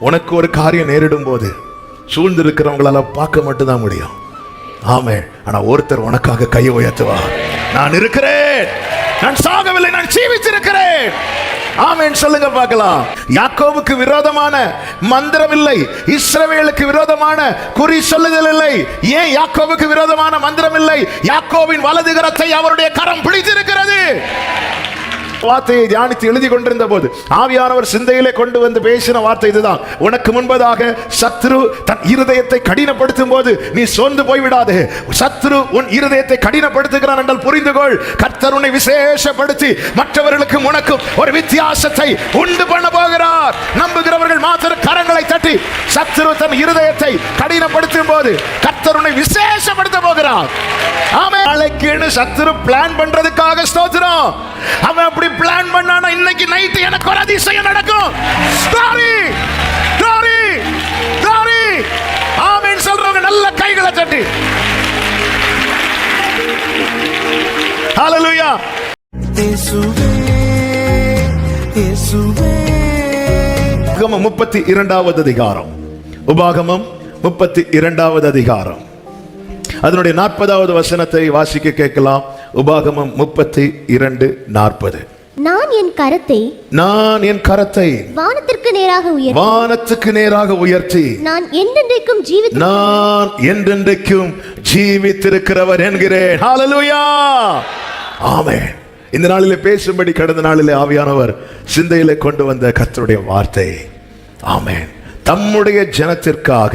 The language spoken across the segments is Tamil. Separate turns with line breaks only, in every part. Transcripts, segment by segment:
உனக்கு ஒரு காரியம் நேரிடும் போது சூழ்ந்து இருக்கிறவங்களால பார்க்க மட்டும்தான் முடியும். ஆமே. ஆனா ஒருத்தர் உனக்காக கையை உயர்த்துவார். நான் இருக்கிறேன், நான் சாகவில்லை, நான் ஜீவித்திருக்கிறேன். ஆமென் சொல்லுங்க பார்க்கலாம். யாக்கோபுக்கு விரோதமான மந்திரம் இல்லை, இஸ்ரவேலுக்கு விரோதமான குறி சொல்லுதல் இல்லை. ஏன் யாக்கோபுக்கு விரோதமான மந்திரம் இல்லை? யாக்கோபின் வலது கரத்தை அவருடைய கரம் பிடித்திருக்கிறது. வார்த்தையை தியானித்து எழுதி கொண்டிருந்த போது ஆவியானவர் சிந்தையிலே கொண்டு வந்து பேசின வார்த்தை இதுதான். உனக்கு முன்பதாக சத்ரு தன் இருதயத்தை கடினப்படுத்தும் போது நீ சோர்ந்து போய்விடாதே. சத்ரு உன் இருதயத்தை கடினப்படுத்துகிறான் என்றால் புரிந்துகொள், கர்த்தர் உன்னை விசேஷப்படுத்தி மற்றவர்களுக்கு உனக்கும் ஒரு வித்தியாசத்தை உண்டு பண்ண போகிறார். நம்புகிறவர்கள் மாத்திர கரங்களை தட்டி, சத்ரு தன் இருதயத்தை கடினப்படுத்தும் போது கர்த்தர் உன்னை விசேஷப்படுத்த போகிறார். ஆமென். நாளைக்கு சத்ரு பிளான் பண்றதுக்காக ஸ்தோத்திரம். அவன் அப்படி பிளான் பண்ணானா இன்னைக்கு நைட் எனக்கு ஒரு அதிசயம் நடக்கும். Story story story. ஆமென் சொல்றவங்க நல்ல கைகளை தட்டி ஹalleluya. இயேசுவே இயேசுவே. உபாகமம் 32வது அதிகாரம். உபாகமம் 32வது அதிகாரம் அதனுடைய 40வது வசனத்தை வாசிக்க கேட்கலாம். உபாகமம் 32:40.
நான் என் கரத்தை வானத்திற்கு நேராக உயர்த்தி நான்
என்றென்றைக்கும் ஜீவித்திருக்கிறவர் என்கிறேன். ஹalleluya. ஆமென். இந்த நாளிலே பேசும்படி கடந்த நாளிலே ஆவியானவர் சிந்தையிலே கொண்டு வந்த கர்த்தருடைய வார்த்தை. ஆமென். தம்முடைய ஜனத்திற்காக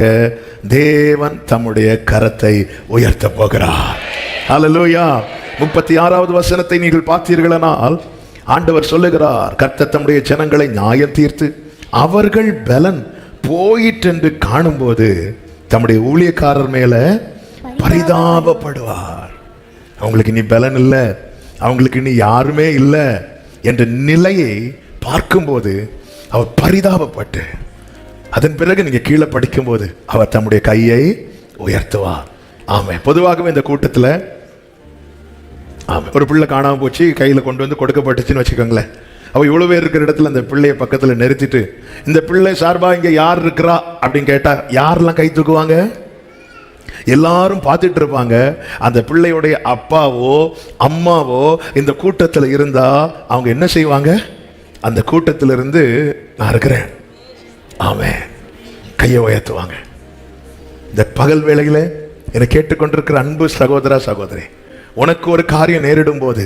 தேவன் தம்முடைய கரத்தை உயர்த்த போகிறார். ஹalleluya. 36வது வசனத்தை நீங்கள் பார்த்தீர்களானால் ஆண்டவர் சொல்லுகிறார், கர்த்தர் தம்முடைய ஜனங்களை நியாயம் தீர்த்து அவர்கள் பலன் போயிற்றென்று காணும்போது தம்முடைய ஊழியக்காரர் மேல பரிதாபப்படுவார். அவங்களுக்கு இனி பலன் இல்லை, அவங்களுக்கு இனி யாருமே இல்லை என்ற நிலையை பார்க்கும்போது அவர் பரிதாபப்பட்டு அதன் பிறகு நீங்க கீழே படிக்கும்போது அவர் தம்முடைய கையை உயர்த்துவார். ஆமே. பொதுவாகவே இந்த கூட்டத்தில் ஒரு பிள்ளை காணாம போச்சு, கையில கொண்டு வந்து கொடுக்கப்பட்டுச்சுன்னு வச்சுக்கோங்களேன். அவ இவ்வளவு பேர் இருக்கிற இடத்துல அந்த பிள்ளைய பக்கத்துல நிறுத்திட்டு இந்த பிள்ளை சார்பா இங்க யார் இருக்கிறா அப்படின்னு கேட்டா யாரெல்லாம் கை தூக்குவாங்க? எல்லாரும் பார்த்துட்டு இருப்பாங்க. அந்த பிள்ளையுடைய அப்பாவோ அம்மாவோ இந்த கூட்டத்தில் இருந்தா அவங்க என்ன செய்வாங்க? அந்த கூட்டத்திலிருந்து நான் இருக்கிறேன், ஆமென், கையை உயர்த்துவாங்க. இந்த பகல் வேளையில என்னை கேட்டுக்கொண்டிருக்கிற அன்பு சகோதரா சகோதரி, உனக்கு ஒரு காரியம் நேரிடும் போது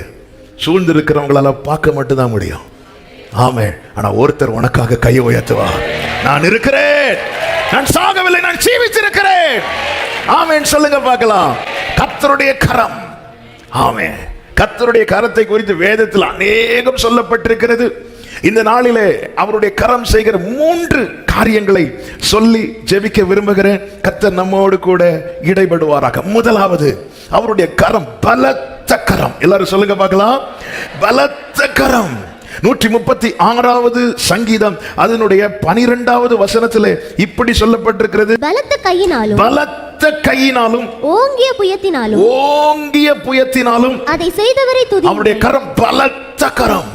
சூழ்ந்து இருக்கிறவங்களால பார்க்க மட்டும்தான் முடியும். ஆமென். ஆனா ஒருத்தர் உனக்காக கையை உயர்த்துவார். நான் இருக்கிறேன், நான் சாகவில்லை, நான் ஜீவித்திருக்கிறேன். ஆமென் சொல்லுங்க பார்க்கலாம். கர்த்தருடைய கரம். ஆமென். கர்த்தருடைய கரத்தை குறித்து வேதத்தில் அநேகம் சொல்லப்பட்டிருக்கிறது. இந்த நாளிலே அவருடைய கரம் செய்கிற 3 காரியங்களை சொல்லி ஜெபிக்க விரும்புகிறேன். கர்த்தர் நம்மோடு கூட இடைபடுவாராக. முதலாவது, அவருடைய கரம் பலத்த கரம். எல்லாரும் சொல்லுங்க பார்க்கலாம். பலத்த கரம். 136வது சங்கீதம் அதனுடைய 12வது வசனத்திலே இப்படி சொல்லப்பட்டிருக்கிறது,
பலத்த கையினாலும்
ஓங்கிய புயத்தினாலும்
அதை செய்தவரை துதி.
அவருடைய கரம் பலத்த கரம்,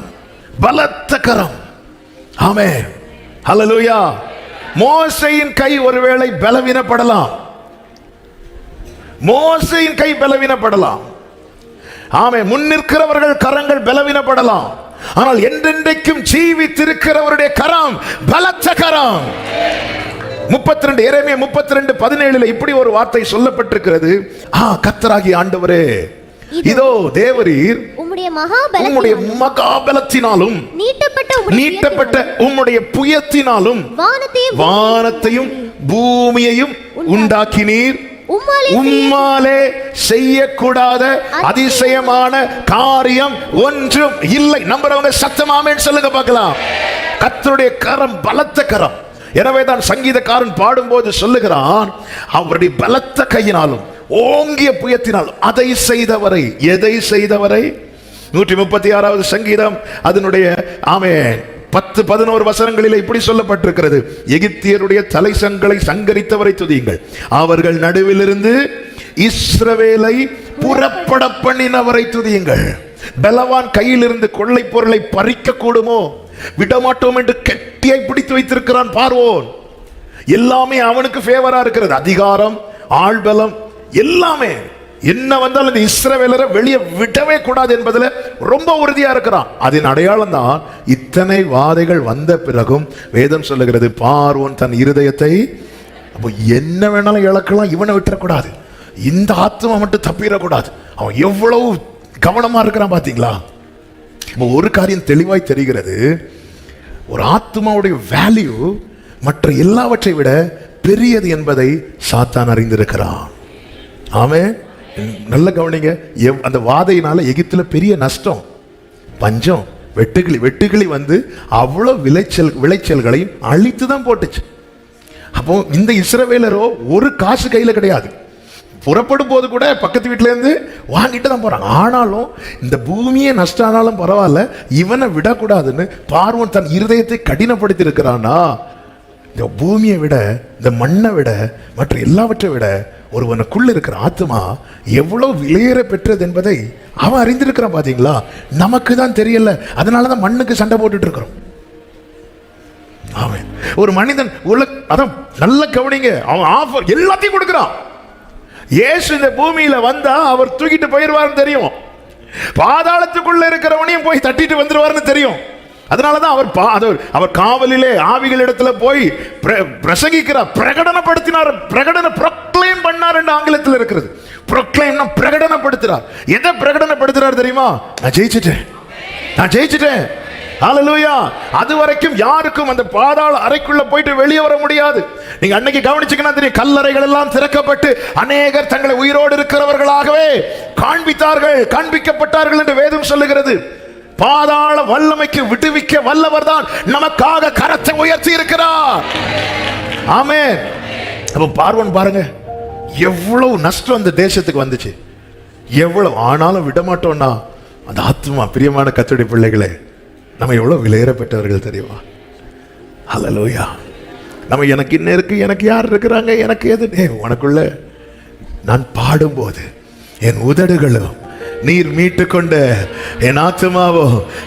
பலத்த கரம். ஆமென். ஹல்லேலூயா. மோசேயின் கை ஒருவேளை பலவீனப்படலாம், மோசேயின் கை பலவீனப்படலாம். ஆமென். முன்னிற்கிறவர்கள் கரங்கள் பலவீனப்படலாம். ஆனால் என்றென்றைக்கும் ஜீவித்திருக்கிறவருடைய கரம் பலத்த கரம். 32 எரேமியா 32:17 இப்படி ஒரு வார்த்தை சொல்லப்பட்டிருக்கிறது. கர்த்தராகிய ஆண்டவரே, இதோ தேவரீர் உம்முடைய மகாபலத்தினாலும் நீட்டப்பட்ட உம்முடைய புயத்தினாலும் வானத்தையும் பூமியையும் உண்டாக்கினீர். உம்மாலே செய்யக்கூடாத அதிசயமான காரியம் ஒன்றும் இல்லை. நம்புறவங்க சத்தமாமேன்னு சொல்லுங்க பார்க்கலாம். கர்த்தருடைய கரம் பலத்த கரம். எனவேதான் சங்கீதக்காரன் பாடும்போது சொல்லுகிறான், அவருடைய பலத்த கையினாலும் ஓங்கிய புயத்தினாலும் அதை செய்தவரை. எதை செய்தவரை? 136வது சங்கீதம் அதனுடைய 10-11 வசனங்களில் இப்படி சொல்லப்பட்டிருக்கிறது, எகிப்தியருடைய தலைசங்களை சங்கரித்தவரை துதியுங்கள், அவர்கள் நடுவிலிருந்து இஸ்ரவேலை புறப்பட பண்ணினவரை துதியுங்கள். பலவான் கையிலிருந்து கொள்ளை பொருளை பறிக்க கூடுமோ? விடமாட்டோம் என்று கெட்டியை பிடித்து வைத்திருக்கிறான் பார்வோன். எல்லாமே அவனுக்கு ஃபேவரா இருக்கிறது. அதிகாரம், ஆள்பலம், எல்லாமே. என்ன வந்தாலும் இந்த இஸ்ரவேலரை வெளியே விடவே கூடாது என்பதுல ரொம்ப உறுதியா இருக்கிறான். அதன் அடையாளம் தான் இத்தனை வாதைகள் வந்த பிறகும் வேதம் சொல்லுகிறது, பார்வோன் தன் இருதயத்தை, அப்போ என்ன வேணாலும் இழக்கலாம், இவனை விட்டுறக்கூடாது, இந்த ஆத்மா மட்டும் தப்பிடக்கூடாது. அவன் எவ்வளவு கவனமா இருக்கிறான் பாத்தீங்களா? இப்போ ஒரு காரியம் தெளிவாய் தெரிகிறது, ஒரு ஆத்மாவுடைய வேல்யூ மற்ற எல்லாவற்றை விட பெரியது என்பதை சாத்தான் அறிந்திருக்கிறான். ஆமென். நல்ல கவனிங்க. அந்த வாதையினால எகிப்துல பெரிய நஷ்டம், பஞ்சம், வெட்டுக்கிளி வந்து அவ்வளவு விளைச்சல்களையும் அழித்து தான் போட்டுச்சு. அப்போ இந்த இஸ்ரவேலரோ ஒரு காசு கையில கிடையாது. புறப்படும் போது கூட பக்கத்து வீட்டுல இருந்து வாங்கிட்டு தான் போறாங்க. ஆனாலும் இந்த பூமியே நஷ்டம் ஆனாலும் பரவாயில்ல, இவனை விடக்கூடாதுன்னு பார்வோன் தன் இருதயத்தை கடினப்படுத்தி இருக்கிறானா? இந்த பூமியை விட, இந்த மண்ணை விட, மற்ற எல்லாவற்றை விட ஒருவனுக்குள்ள இருக்கிற ஆத்மா எவ்வளவு விலையேற பெற்றது என்பதை அவன் அறிந்திருக்கிறான். பாத்தீங்களா? நமக்கு தான் தெரியல, அதனாலதான் மண்ணுக்கு சண்டை போட்டுட்டு இருக்கிறோம். அவன் ஒரு மனிதன் அதான் நல்ல கவனிங்க, அவன் ஆஃபர் எல்லாத்தையும் கொடுக்கிறான். இயேசு இந்த பூமியில வந்தா அவர் தூக்கிட்டு போயிடுவார்னு தெரியும், பாதாளத்துக்குள்ள இருக்கிறவனையும் போய் தட்டிட்டு வந்துருவார்னு தெரியும். அதனாலதான் அவர் காவலிலே ஆவிகள் இடத்துல போய் பிரசங்கிக்கிறார், பிரகடனப்படுத்தினார், ப்ரொக்ளைம் பண்ணார் என்று ஆங்கிலத்தில் இருக்கிறது. ப்ரொக்ளைம்னா பிரகடனப்படுத்துறார். எதை பிரகடனப்படுத்துறார் தெரியுமா? நான் ஜெயிச்சிட்டேன். ஹல்லேலூயா. அது வரைக்கும் யாருக்கும் அந்த பாதாள அறைக்குள்ள போயிட்டு வெளியே வர முடியாது. நீங்க அன்னைக்கு கவனிச்சீங்கன்னா தெரியும், கல்லறைகள் எல்லாம் திறக்கப்பட்டு அநேகர் தங்களை உயிரோடு இருக்கிறவர்களாகவே காண்பிக்கப்பட்டார்கள் என்று வேதம் சொல்லுகிறது. பாதாள வல்லமைக்கு விடுவிக்க வல்லவர் தான் நமக்காக கரத்தை உயர்த்தி இருக்கிறார். ஆமென். அப்ப பார்வோன் பாருங்க, எவ்வளவு நஷ்டம் அந்த தேசத்துக்கு வந்துச்சு, எவ்வளவு. ஆனாலும் விடமாட்டோம்னா அந்த ஆத்மா. பிரியமான கர்த்தருடைய பிள்ளைகளே, நம்ம எவ்வளவு விலையேற பெற்றவர்கள் தெரியுமா? ஹல்லேலூயா. நம்ம எனக்கு இன்னும் இருக்கு, எனக்கு யார் இருக்கிறாங்க, எனக்கு எது? உனக்குள்ள நான் பாடும்போது என் உதடுகளும் நீர் மீட்டு கொண்ட என் ஆத்துமாவோ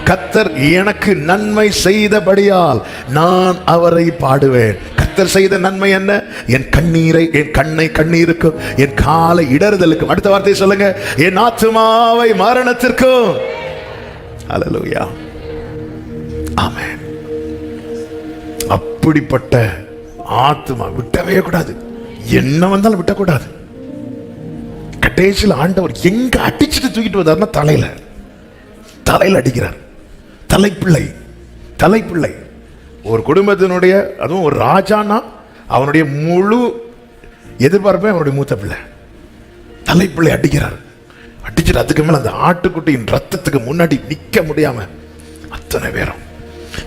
கர்த்தர் எனக்கு நன்மை செய்தபடியால் நான் அவரை பாடுவேன். கர்த்தர் செய்த நன்மை என்ன? என் கண்ணை கண்ணீருக்கும் என் காலை இடறுதலுக்கும். அடுத்த வார்த்தை சொல்லுங்க, என் ஆத்துமாவை மரணத்திற்கும். ஹல்லேலூயா. ஆமென். அப்படிப்பட்ட ஆத்துமா விட்டவே கூடாது, என்ன வந்தாலும் விட்டக்கூடாது. கடைசியில் ஆண்டவர் எங்க அடிச்சுட்டு தூக்கிட்டு வந்தார்னா தலையில அடிக்கிறார். தலைப்பிள்ளை ஒரு குடும்பத்தினுடைய, அதுவும் ஒரு ராஜானா அவனுடைய முழு எதிர்பார்ப்பே அவனுடைய மூத்த பிள்ளை. தலைப்பிள்ளை அடிக்கிறார். அடிச்சுட்டு அதுக்கு மேல அந்த ஆட்டுக்குட்டியின் ரத்தத்துக்கு முன்னாடி நிக்க முடியாம அத்தனை பேரும்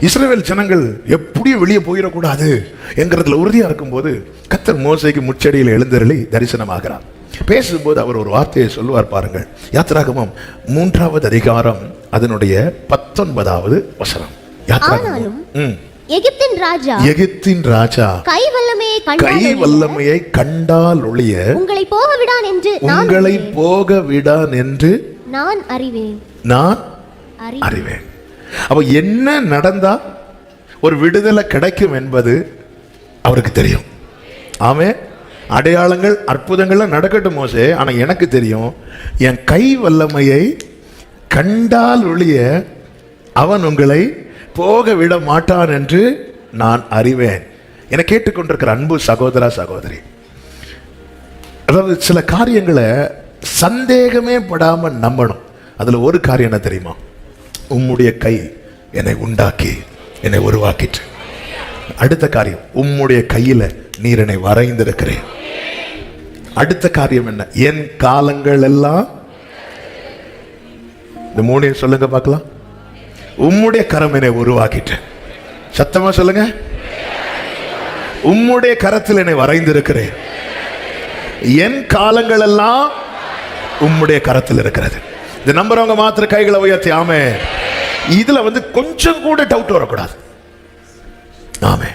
இஸ்ரவேல் ஜனங்கள் எப்படியும் வெளியே போயிடக்கூடாது என்கிறதுல உறுதியா இருக்கும் போது கர்த்தர் மோசேக்கு முச்சடியில் எழுந்தருளி தரிசனமாகிறார். பேசும்போது அவர் ஒரு வார்த்தையை சொல்லுவார் பாருங்கள். யாத்திராகமம் 3வது அதிகாரம் அதனுடைய 19வது வசனம். எகிப்தின் ராஜா கை வல்லமையை கண்டால் ஒழிய உங்களை போக விடான் என்று நான் அறிவேன். அப்ப என்ன நடந்தா ஒரு விடுதலை கிடைக்கும் என்பது அவருக்கு தெரியும். ஆமே. அடையாளங்கள் அற்புதங்கள்லாம் நடக்கட்டும் மோசே, ஆனா எனக்கு தெரியும், என் கை வல்லமையை கண்டால் ஒழிய அவன் உங்களை போக விட மாட்டான் என்று நான் அறிவேன். என கேட்டுக்கொண்டிருக்கிற அன்பு சகோதரா சகோதரி, அதாவது சில காரியங்களை சந்தேகமே படாம நம்பணும். அதுல ஒரு காரியம் என்ன தெரியுமா? உம்முடைய கை என்னை உண்டாக்கி என்னை உருவாக்கிட்டு. அடுத்த காரியம், உம்முடைய கையில நீர் என்னை வரைந்திருக்கிறேன். அடுத்த காரியம் என்ன? என் காலங்கள் எல்லாம், இந்த மூணையும் சொல்லுங்க பார்க்கலாம். உம்முடைய கரம் என்னை உருவாக்கிட்டு. சத்தமா சொல்லுங்க, உம்முடைய கரத்தில் என்னை வரைந்திருக்கிறேன். என் காலங்கள் எல்லாம் உம்முடைய கரத்தில் இருக்கிறது. இந்த நம்புறவங்க மாத்திர கைகளை உயர்த்தி ஆமே. இதுல கொஞ்சம் கூட டவுட் வரக்கூடாது. ஆமே.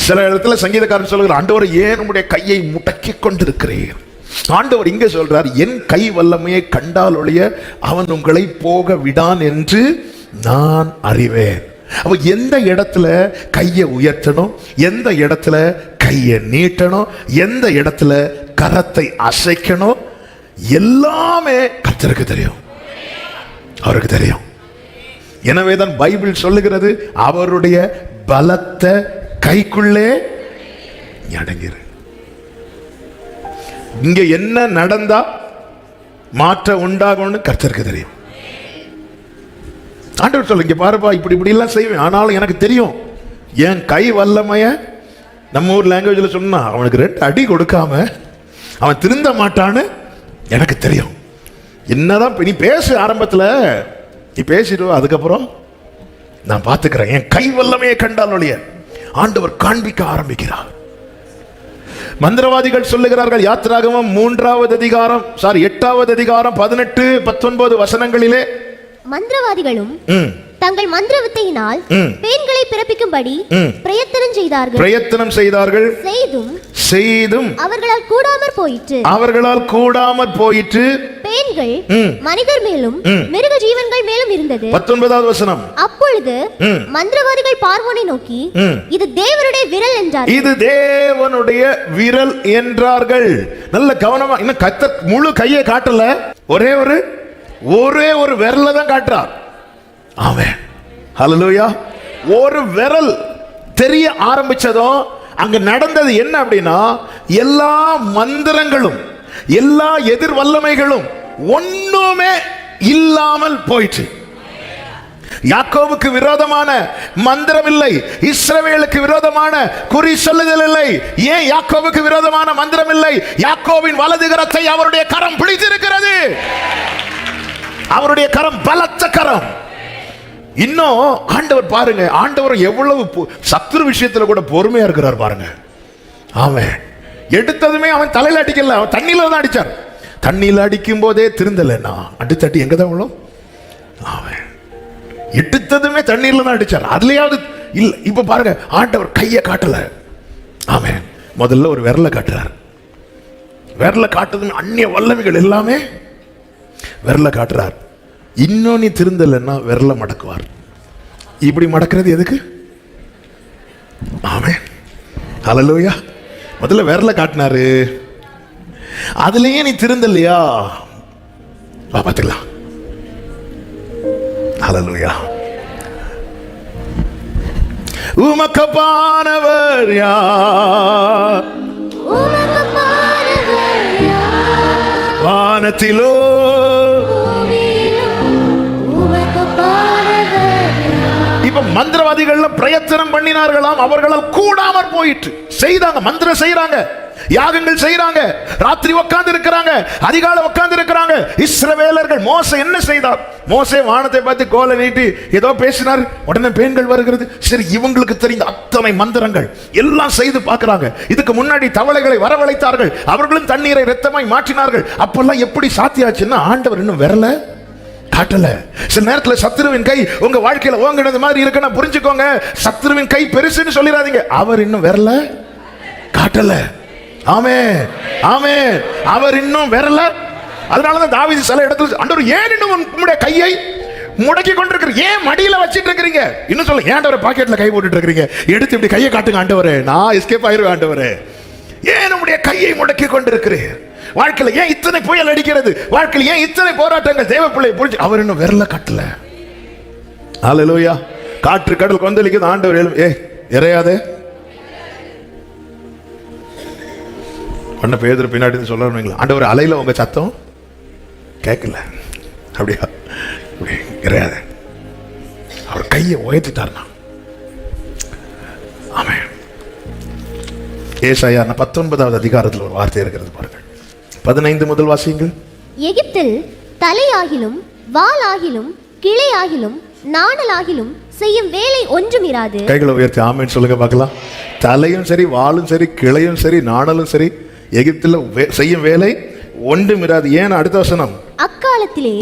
சில இடத்துல சங்கீதக்காரன் சொல்லுகிறார், ஆண்டவர் ஏன் உம்முடைய கையை முடக்கி கொண்டிருக்கிறீர்? ஆண்டவர் இங்க சொல்றார், என் கை வல்லமையை கண்டால் ஒழிய அவன் உங்களை போக விடான் என்று நான் அறிவேன். அப்ப எந்த இடத்துல கையை உயர்த்தணும், எந்த இடத்துல கையை நீட்டணும், எந்த இடத்துல கரத்தை அசைக்கணும், எல்லாமே கர்த்தருக்கு தெரியும், அவருக்கு தெரியும். எனவேதான் பைபிள் சொல்லுகிறது, அவருடைய பலத்த கைக்குள்ளே அடங்கிரு. இங்க என்ன நடந்தா மாற்றம் உண்டாகும்னு கர்த்தருக்கு தெரியும். ஆண்டவர் சொல்ல, இங்க பாருப்பா, இப்படி இப்படி எல்லாம் செய்வேன், ஆனாலும் எனக்கு தெரியும் என் கை வல்லமைய. நம்ம ஊர் லாங்குவேஜ்ல சொன்னா, அவனுக்கு 2 அடி கொடுக்காம அவன் திருந்த மாட்டான்னு எனக்கு தெரியும். என்னதான் நீ பேசு, ஆரம்பத்தில் நீ பேசிடுவ, அதுக்கப்புறம் நான் பார்த்துக்கிறேன். என் கை வல்லமையை கண்டால் ஒழிய ஆண்டவர் காண்பிக்க ஆரம்பிக்கிறார். மந்திரவாதிகள் சொல்லுகிறார்கள், யாத்திராகமம் 8வது அதிகாரம் 18 19 வசனங்களிலே,
மந்திரவாதிகளும் தங்கள் மந்திர வித்தையினால் பெண்களை பிறப்பிக்கும்படி பிரயத்தனம் செய்தார்கள். செய்தும் அவர்களால் கூடாமற் போயிற்று. பெண்கள் மனிதர் மேலும் மிருக ஜீவன்கள் மேலும் இருந்தது. 19வது வசனம். அப்பொழுது மந்திரவாதிகள் பார்வோனை நோக்கி, இது தேவனுடைய விரல் என்றார்கள். இது தேவனுடைய விரல் என்றார்கள். நல்ல கவனமா, இன்னும் கர்த்தர் முழு கையை காட்டல, ஒரே ஒரு விரல தான் காட்டுறார். ஆமென், ஹல்லேலூயா. ஒரு விரல் தெரிய ஆரம்பிச்சதும் அங்க நடந்தது என்ன அப்படின்னா, எல்லா மந்திரங்களும் எல்லா எதிர் வல்லமைகளும் ஒண்ணுமே இல்லாமல் போயிற்று. யாக்கோபுக்கு விரோதமான மந்திரம் இல்லை, இஸ்ரவேலுக்கு விரோதமான குறி சொல்லுதல் இல்லை. ஏன் யாக்கோபுக்கு விரோதமான மந்திரம் இல்லை? யாக்கோபின் வலது கரத்தை அவருடைய கரம் பிடித்திருக்கிறது. அவருடைய கரம் பலத்த கரம். இன்னும் ஆண்டவர் பாருங்க, ஆண்டவர் எவ்வளவு சத்துரு விஷயத்துல கூட பொறுமையா இருக்கிறார் பாருங்க. அவன் எடுத்ததுமே அவன் தலையில அடிக்கல, அவன் தண்ணியில தான் அடிச்சார். தண்ணியில அடிக்கும் போதே திருந்தலன்னா அடித்தட்டி எங்கதான் விழும்? அவன் எடுத்ததுமே தண்ணீர்ல தான் அடிச்சார், அதுலயாவது இல்ல. இப்ப பாருங்க, ஆண்டவர் கையை காட்டல, அவன் முதல்ல ஒரு விரல காட்டுறார். விரல காட்டுறதுமே அந்நிய வல்லமைகள் எல்லாமே விரல காட்டுறார். இன்னும் நீ திருந்தலன்னா விரல மடக்குவார். இப்படி மடக்கிறது எதுக்கு? ஆமென், ஹல்லேலூயா. முதல்ல விரல காட்டினாரு, அதுலயே நீ திருந்தலையா, பார்த்துக்கலாம். ஹல்லேலூயா. உமக்கப்பானவர் யார்? வானத்திலோ இப்ப மந்திரவாதிகள் பிரயத்தனம் பண்ணினார்களாம், அவர்களால் கூடாமற் போயிற்று. செய்தாங்க, மந்திரம் செய்யறாங்க, யாகங்கள் செய்யறாங்க, ராத்திரி உட்கார்ந்து இருக்கிறாங்க, அதிகாலை உட்கார்ந்து இருக்கிறாங்க. இஸ்ரவேலர்கள் மோசே என்ன செய்தார்? மோசே வானத்தை பார்த்து கோலை நீட்டி ஏதோ பேசினார், உடனே பேன்கள் வருகிறது. சரி, இவங்களுக்கு தெரிந்த அத்தனை மந்திரங்கள் எல்லாம் செய்து பார்க்கிறாங்க. இதுக்கு முன்னாடி தவளைகளை வரவழைத்தார்கள், அவர்களும் தண்ணீரை இரத்தமாய் மாற்றினார்கள். அப்பெல்லாம் எப்படி சாத்தியாச்சுன்னா, ஆண்டவர் இன்னும் விரல காட்டல. சில நேரத்தில் சத்துருவின் கை உங்க வாழ்க்கையில ஓங்கினது மாதிரி இருக்குன்னா புரிஞ்சுக்கோங்க, சத்துருவின் கை பெருசுன்னு சொல்லிடாதீங்க. அவர் இன்னும் விரல காட்டல. ஆமென், ஆமென். அவர் இன்னும் விரல. அதனாலதான் தாவீது சில இடத்துல, ஆண்டவர் ஏன் இன்னும் உங்களுடைய கையை முடக்கி கொண்டிருக்கிற, ஏன் மடியில வச்சிட்டு இருக்கிறீங்க? இன்னும் சொல்ல, ஏன் ஆண்டவரே பாக்கெட்ல கை போட்டுட்டு இருக்கிறீங்க? எடுத்து இப்படி கையை காட்டுங்க ஆண்டவரே, நான் எஸ்கேப் ஆயிருவேன் ஆண்டவரே. ஏன் நம்முடைய கையை முடக்கி கொண்டிருக்கிறீர்? வாழ்க்கையில ஏன் இத்தனை புயல் அடிக்கிறது? வாழ்க்கையில ஏன் இத்தனை போராட்டங்கள்? தேவ பிள்ளையை புரிஞ்சு அவர் இன்னும் விரல கட்டல. ஹல்லேலூயா. காற்று கடல் கொந்தளிக்குது, ஆண்டவர் இறையாதே பண்ண பேதர் பின்னாடி சொல்ல, ஆண்டவர் அலையில உங்க சத்தம் கேட்கல, அப்படியா இறையாதே. அவர் கையை உயர்த்திட்டார்னா. ஆமென். ஏசாயா 19வது அதிகாரத்தில் ஒரு வார்த்தை இருக்கிறது பாருங்கள், 15 முதல் வாசியுங்கள். எகிப்தில் தலையாகிலும் வாளாகிலும் கிளையாகிலும் நாணலாகிலும் செய்யும் வேலை ஒன்றும் இராது. கைகளை உயர்த்தி ஆமென் சொல்லுங்க பார்க்கலாம். தலையும் சரி, வாளும் சரி, கிளையும் சரி, நாணலும் சரி, எகிப்தில் செய்யும் வேலை ஒன்றும் இராது. ஏன்? அடுத்த வசனம். அக்காலத்திலே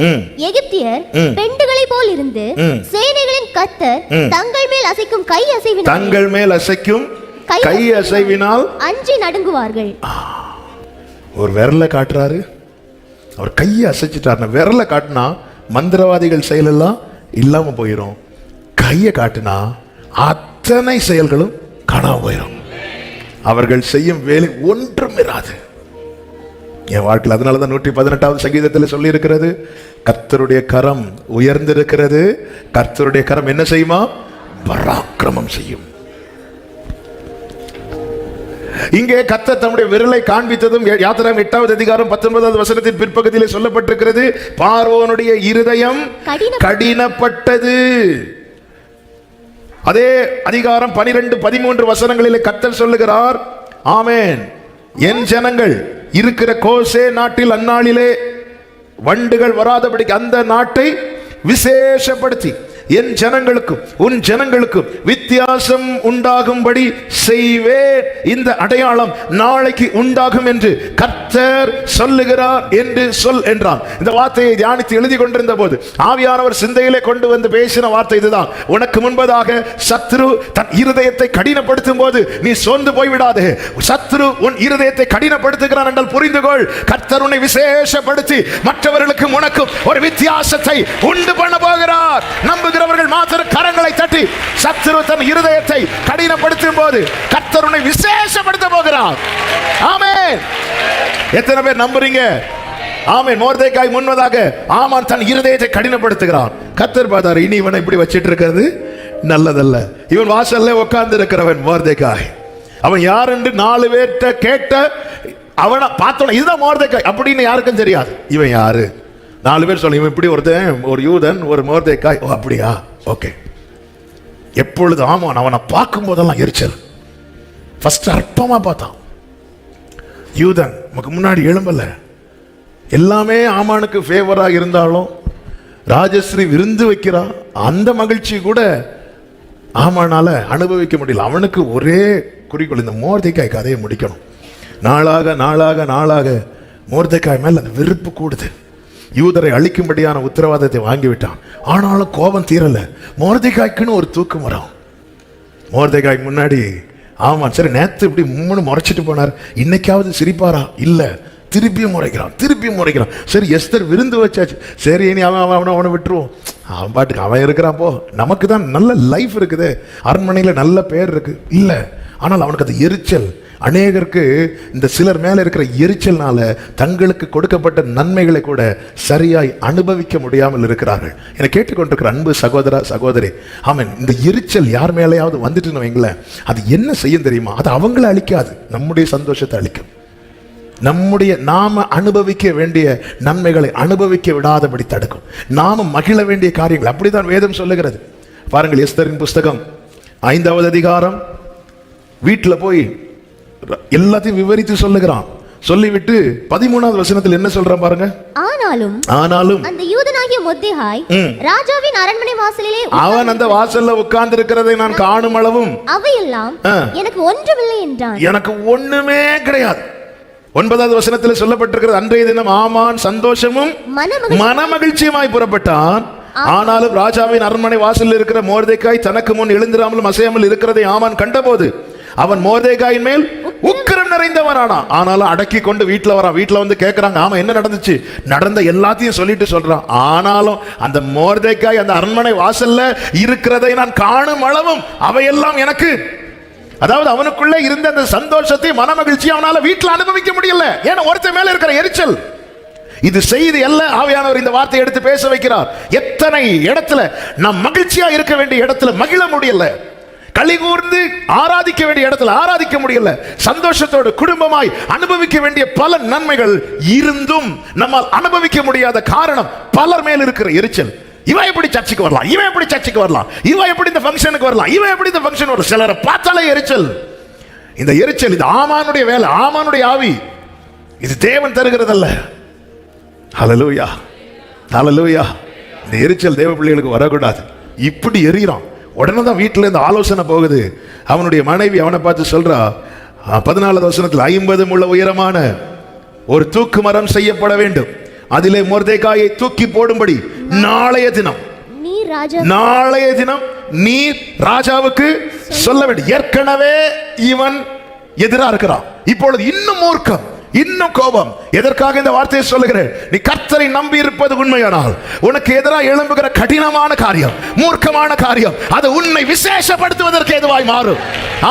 எகிப்தியர் பெண்டுகளை போல் இருந்து சேனைகளின் கர்த்தர் தங்கள் மேல் அசைக்கும் கை அசைவினால் அஞ்சி நடுங்குவார்கள். ஒரு விரல காட்டுறாரு, அவர் கையை அசைச்சிட்டார். விரல காட்டினா மந்திரவாதிகள் செயலெல்லாம் இல்லாம போயிடும். கையை காட்டினா அத்தனை செயல்களும் காணாம போயிடும்.
அவர்கள் செய்யும் வேலை ஒன்றும் இராது. என் வாழ்க்கையில் அதனாலதான் 118வது சங்கீதத்தில் சொல்லி இருக்கிறது, கர்த்தருடைய கரம் உயர்ந்திருக்கிறது, கர்த்தருடைய கரம் என்ன செய்யுமா? பராக்கிரமம் செய்யும். இங்கே கர்த்தர் தம்முடைய விரலை காண்பித்ததும் யாத்திராகமம் 8வது அதிகாரம் 19வது வசனத்தின் பிற்பகுதியிலே சொல்லப்பட்டிருக்கிறது, பார்வோனுடைய இருதயம் கடினப்பட்டது. அதே அதிகாரம் 12, 13 வசனங்களிலே கர்த்தர் சொல்லுகிறார், ஆமென், என் ஜனங்கள் இருக்கிற கோசே நாட்டில் அந்நாளிலே வண்டுகள் வராதபடிக்கு அந்த நாட்டை விசேஷப்படுத்தி என் ஜனங்களுக்கும் உன் ஜனங்களுக்கும் வித்தியாசம் உண்டாகும்படி செய்வேன். இந்த அடையாளம் நாளைக்கு உண்டாகும் என்று கர்த்தர் சொல்லுகிறார் என்று சொல் என்றான். இந்த வார்த்தையை தியானித்து எழுதி கொண்டிருந்த போது ஆவியானவர் சிந்தையிலே கொண்டு வந்து பேசின வார்த்தை இதுதான். உனக்கு முன்பதாக சத்ரு தன் இருதயத்தை கடினப்படுத்தும் போது நீ சோர்ந்து போய்விடாதே. சத்ரு உன் இருதயத்தை கடினப்படுத்துகிறான் என்றால் புரிந்துகொள், கர்த்தர் உன்னை விசேஷப்படுத்தி மற்றவர்களுக்கும் உனக்கும் ஒரு வித்தியாசத்தை உண்டு பண்ண போகிறார். நம்புகிறவர்கள் மாத்திர கரங்களை தட்டி, சத்ரு தன் இருதயத்தை கடினப்படுத்தும் போது கர்த்தர் உன்னை விசேஷப்படுத்த போகிறார். ஆமென். எத்தனை பேர் நம்புறீங்க? ஆமென். மொர்தெகாய் முன்னதாக ஆமான் தன் இருதயத்தை கடினப்படுத்துகிறான். கர்த்தர் பார்த்தார், இனி இவனை இப்படி வச்சிட்டு இருக்கிறது நல்லதல்ல. இவன் வாசல்ல உட்கார்ந்து இருக்கிறவன் மொர்தெகாய். அவன் யார் என்று 4 பேர்ட்ட கேட்ட அவனை பார்த்தோம், இதுதான் மொர்தெகாய் அப்படின்னு யாருக்கும் தெரியாது. இவன் யாரு? 4 பேர் சொல்ல, இவன் இப்படி ஒருத்தன், ஒரு யூதன், ஒரு மொர்தெகாய். ஓ அப்படியா, ஓகே. எப்பொழுது ஆமான் அவனை பார்க்கும் போதெல்லாம் எரிச்சல். ஃபர்ஸ்ட் அற்பமா பார்த்தான். யூதன் நமக்கு முன்னாடி எழும்பல, எல்லாமே ஆமானுக்கு ஃபேவரா இருந்தாலும் ராஜஸ்ரீ விருந்து வைக்கிறா, அந்த மகிழ்ச்சி கூட ஆமானால அனுபவிக்க முடியல. அவனுக்கு ஒரே குறிக்கோள், இந்த மொர்தெகாய் கதையை முடிக்கணும். நாளாக நாளாக நாளாக மொர்தெகாய் மேல அந்த வெறுப்பு கூடுது. யூதரை அழிக்கும்படியான உத்தரவாதத்தை வாங்கிவிட்டான். ஆனாலும் கோபம் தீரல. மொர்தெகாய்க்குன்னு ஒரு தூக்கம் வரும். மொர்தெகாய் முன்னாடி ஆமாம் சரி நேத்து இப்படி முறைச்சிட்டு போனார், இன்னைக்காவது சிரிப்பாரா? இல்ல, திருப்பியும் முறைக்கிறான். சரி எஸ்தர் விருந்து வச்சாச்சு, சரி இனி அவனை விட்டுருவோம், அவன் பாட்டுக்கு அவன் இருக்கிறான் போ, நமக்கு தான் நல்ல லைஃப் இருக்குது, அரண்மனையில் நல்ல பேர் இருக்கு. இல்ல, ஆனால் அவனுக்கு அது எரிச்சல். அநேகருக்கு இந்த சிலர் மேல இருக்கிற எரிச்சல்னால தங்களுக்கு கொடுக்கப்பட்ட நன்மைகளை கூட சரியாய் அனுபவிக்க முடியாமல் இருக்கிறார்கள். என கேட்டுக்கொண்டிருக்கிற அன்பு சகோதரா சகோதரி, ஆமென், இந்த எரிச்சல் யார் மேலேயாவது வந்துட்டுன்னு வைங்களேன், அது என்ன செய்யும் தெரியுமா? அது அவங்கள அழிக்காது, நம்முடைய சந்தோஷத்தை அழிக்கும். நாம அனுபவிக்க வேண்டிய நன்மைகளை அனுபவிக்க விடாதபடி தடுக்கும். நாம மகிழ வேண்டிய காரியங்கள், அப்படிதான் வேதம் சொல்லுகிறது. பாருங்கள், எஸ்தரின் புஸ்தகம் 5வது அதிகாரம் வீட்டில் போய் எல்லாத்தையும் விவரித்து சொல்லுகிறான். சொல்லிவிட்டு 13வது வசனத்தில் என்ன சொல்றான் பாருங்க. ஆனாலும் அந்த யூதனாகிய மொர்தெகாய் ராஜாவின் அரண்மனை வாசலிலே அவன் அந்த வாசல்ல உட்கார்ந்து இருக்கிறதை நான் காணும் அளவும் அவையெல்லாம் எனக்கு ஒன்றுமில்லை என்றான். எனக்கு ஒண்ணுமே கிடையாது. 9வது வசனத்தில் சொல்லப்பட்டிருக்கிறது, அன்றைய தினம் ஆமான் சந்தோஷமும் மனமகிழ்ச்சியுமாய் புறப்பட்டான். ஆனாலும் ராஜாவின் அரண்மனை வாசலில் இருக்கிற மொர்தெகாய் தனக்கு முன் எழுந்திராமலும் அசையாமல் இருக்கிறதை ஆமான் கண்டபோது அவன் மொர்தெகாயின் மேல் உக்கிரம் நிறைந்தவனானா. ஆனாலும் அடக்கி கொண்டு வீட்டுல வரான். வீட்டுல வந்து கேட்கறாங்க, ஆமா என்ன நடந்துச்சு? நடந்த எல்லாத்தையும் சொல்லிட்டு சொல்றான். ஆனாலும் அந்த மொர்தெகாய் அந்த அரண்மனை வாசல்ல இருக்கிறதை நான் காணும் அளவும் அவையெல்லாம் எனக்கு, அதாவது அவனுக்குள்ள இருந்த அந்த சந்தோஷத்தை மனமகிழ்ச்சி அவனால வீட்டுல அனுபவிக்க முடியல. ஏன்னா ஒருத்தன் மேல இருக்கிற எரிச்சல். இது செய்தி அல்ல, ஆவியானவர் இந்த வார்த்தையை எடுத்து பேச வைக்கிறார். எத்தனை இடத்துல நாம் மகிழ்ச்சியா இருக்க வேண்டிய இடத்துல மகிழ முடியல, களிகூர்ந்து ஆராதிக்க வேண்டிய இடத்துல ஆராதிக்க முடியல, சந்தோஷத்தோடு குடும்பமாய் அனுபவிக்க வேண்டிய பல நன்மைகள் இருந்தும் நம்மால் அனுபவிக்க முடியாத காரணம் பலர் மேல் இருக்கிற எரிச்சல். இவன் எப்படி சர்ச்சுக்கு வரலாம், இவன் எப்படி சர்ச்சுக்கு வரலாம், இவன் எப்படி இந்த ஃபங்க்ஷனுக்கு வரலாம், இவன் எப்படி இந்த ஃபங்க்ஷன் வரலாம். சிலரை பார்த்தாலே எரிச்சல். இந்த எரிச்சல் இது ஆமானுடைய வேலை, ஆமானுடைய ஆவி. இது தேவன் தருகிறதல்ல. ஹல்லேலூயா, ஹல்லேலூயா. இந்த எரிச்சல் தேவ பிள்ளைகளுக்கு வரக்கூடாது. இப்படி எரிகிறான். உடனே தான் வீட்டில் இருந்து ஆலோசனை போகுது. அவனுடைய மனைவி அவனை பார்த்து சொல்றா, 14வது வசனத்தில் 50 முழ உயரமான ஒரு தூக்கு மரம் செய்யப்பட வேண்டும், அதிலே மொர்தெகாயை தூக்கி போடும்படி நாளைய தினம் நீர் ராஜாவுக்கு சொல்ல வேண்டும். ஏற்கனவே இவன் எதிரா இருக்கிறான், இப்பொழுது இன்னும் மூர்க்கம்.
இன்னும் கோபம். எதற்காக இந்த வார்த்தையை சொல்லுகிறேன்? நீ கர்த்தரை நம்பி இருப்பது உண்மையானால் உனக்கு எதிராக எழும்புகிற கடினமான காரியம், மூர்க்கமான காரியம், அது உன்னை விசேஷப்படுத்துவதற்கு எதுவாய் மாறும்.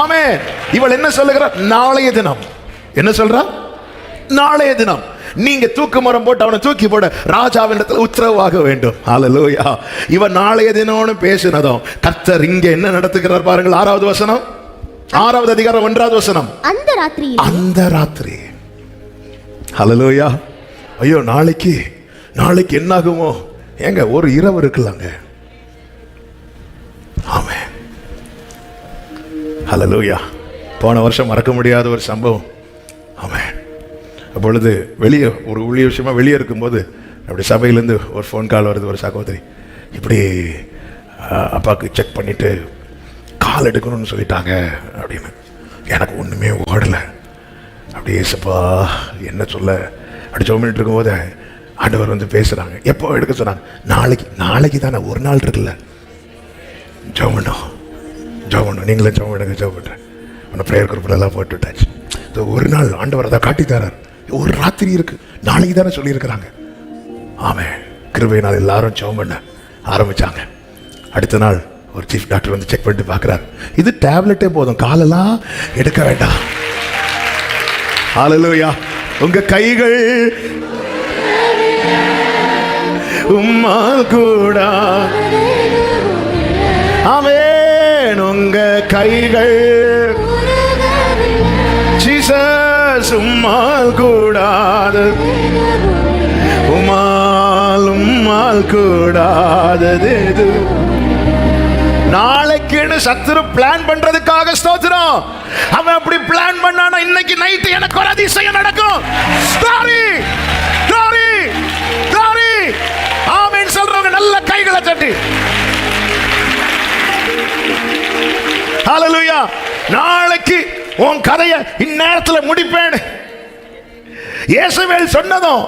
ஆமென். இவள் என்ன சொல்லுகிறார்? நாளைய தினம். என்ன சொல்றா? நாளைய தினம் நீங்க தூக்கு மரம் போட்டு அவனை தூக்கி போட ராஜாவினிடத்தில் உத்தரவாக வேண்டும். ஹல்லேலூயா. இவன் நாளைய தினம்னு பேசினதும் கர்த்தர் இங்க என்ன நடத்துகிறார் பாருங்கள். 6வது வசனம், 6வது அதிகாரம் 1வது வசனம். அந்த ராத்திரி. ஹல்லேலூயா. ஐயோ, நாளைக்கு என்ன ஆகுமோ? ஏங்க, ஒரு இரவு இருக்குல்லங்க. ஆமென். ஹல்லேலூயா. போன வருஷம் மறக்க முடியாத ஒரு சம்பவம். ஆமென். அப்பொழுது வெளியே ஒரு ஊழிய விஷயமா வெளியே இருக்கும்போது அப்படி சபையிலேருந்து ஒரு ஃபோன் கால் வருது. ஒரு சகோதரி இப்படி அப்பாவுக்கு செக் பண்ணிவிட்டு கால் எடுக்கணும்னு சொல்லிட்டாங்க அப்படின்னு. எனக்கு ஒன்றுமே ஓடலை. அப்படி ஏசப்பா என்ன சொல்ல அப்படி ஜெபம் இருக்கும்போது ஆண்டவர் வந்து பேசுகிறாங்க. எப்போ எடுக்க சொன்னாங்க? நாளைக்கு தானே, ஒரு நாள் இருக்குல்ல. ஜெபம் பண்ணும், நீங்களும் ஜெபம் எடுங்க. ஜெபம் பண்ணுறேன். உன்னை ப்ரேயர் குரூப்லாம் போட்டு விட்டாச்சு. ஒரு நாள் ஆண்டவர் அதை காட்டி தரார். ஒரு ராத்திரி இருக்கு, நாளைக்கு தானே சொல்லியிருக்கிறாங்க. ஆமென். கிருபையினால் எல்லாரும் ஜெபம் பண்ண ஆரம்பிச்சாங்க. அடுத்த நாள் ஒரு சீஃப் டாக்டர் வந்து செக் பண்ணிட்டு பார்க்குறாரு. இது டேப்லெட்டே போதும், காலெல்லாம் எடுக்க வேண்டாம். ஹல்லேலூயா. உங்க கைகள் உம்மால் கூட. ஆமென். உங்க கைகள் ஜீசஸ் உம்மால் கூடாது, உம்மால் கூடாதது. நாளைக்குன்னு சத்துரு பிளான் பண்றதுக்காக ஸ்தோத்திரம். அவன் அப்படி பிளான் பண்ணானா இன்னைக்கு நைட் எனக்கு ஒரு அதிசயம் நடக்கும். ஆமென் சொல்றவங்க நல்ல கைகளை தட்டி. ஹல்லேலூயா. நாளைக்கு உன் கதையை இந்நேரத்தில் முடிப்பேன். இயேசுவேல் சொன்னதும்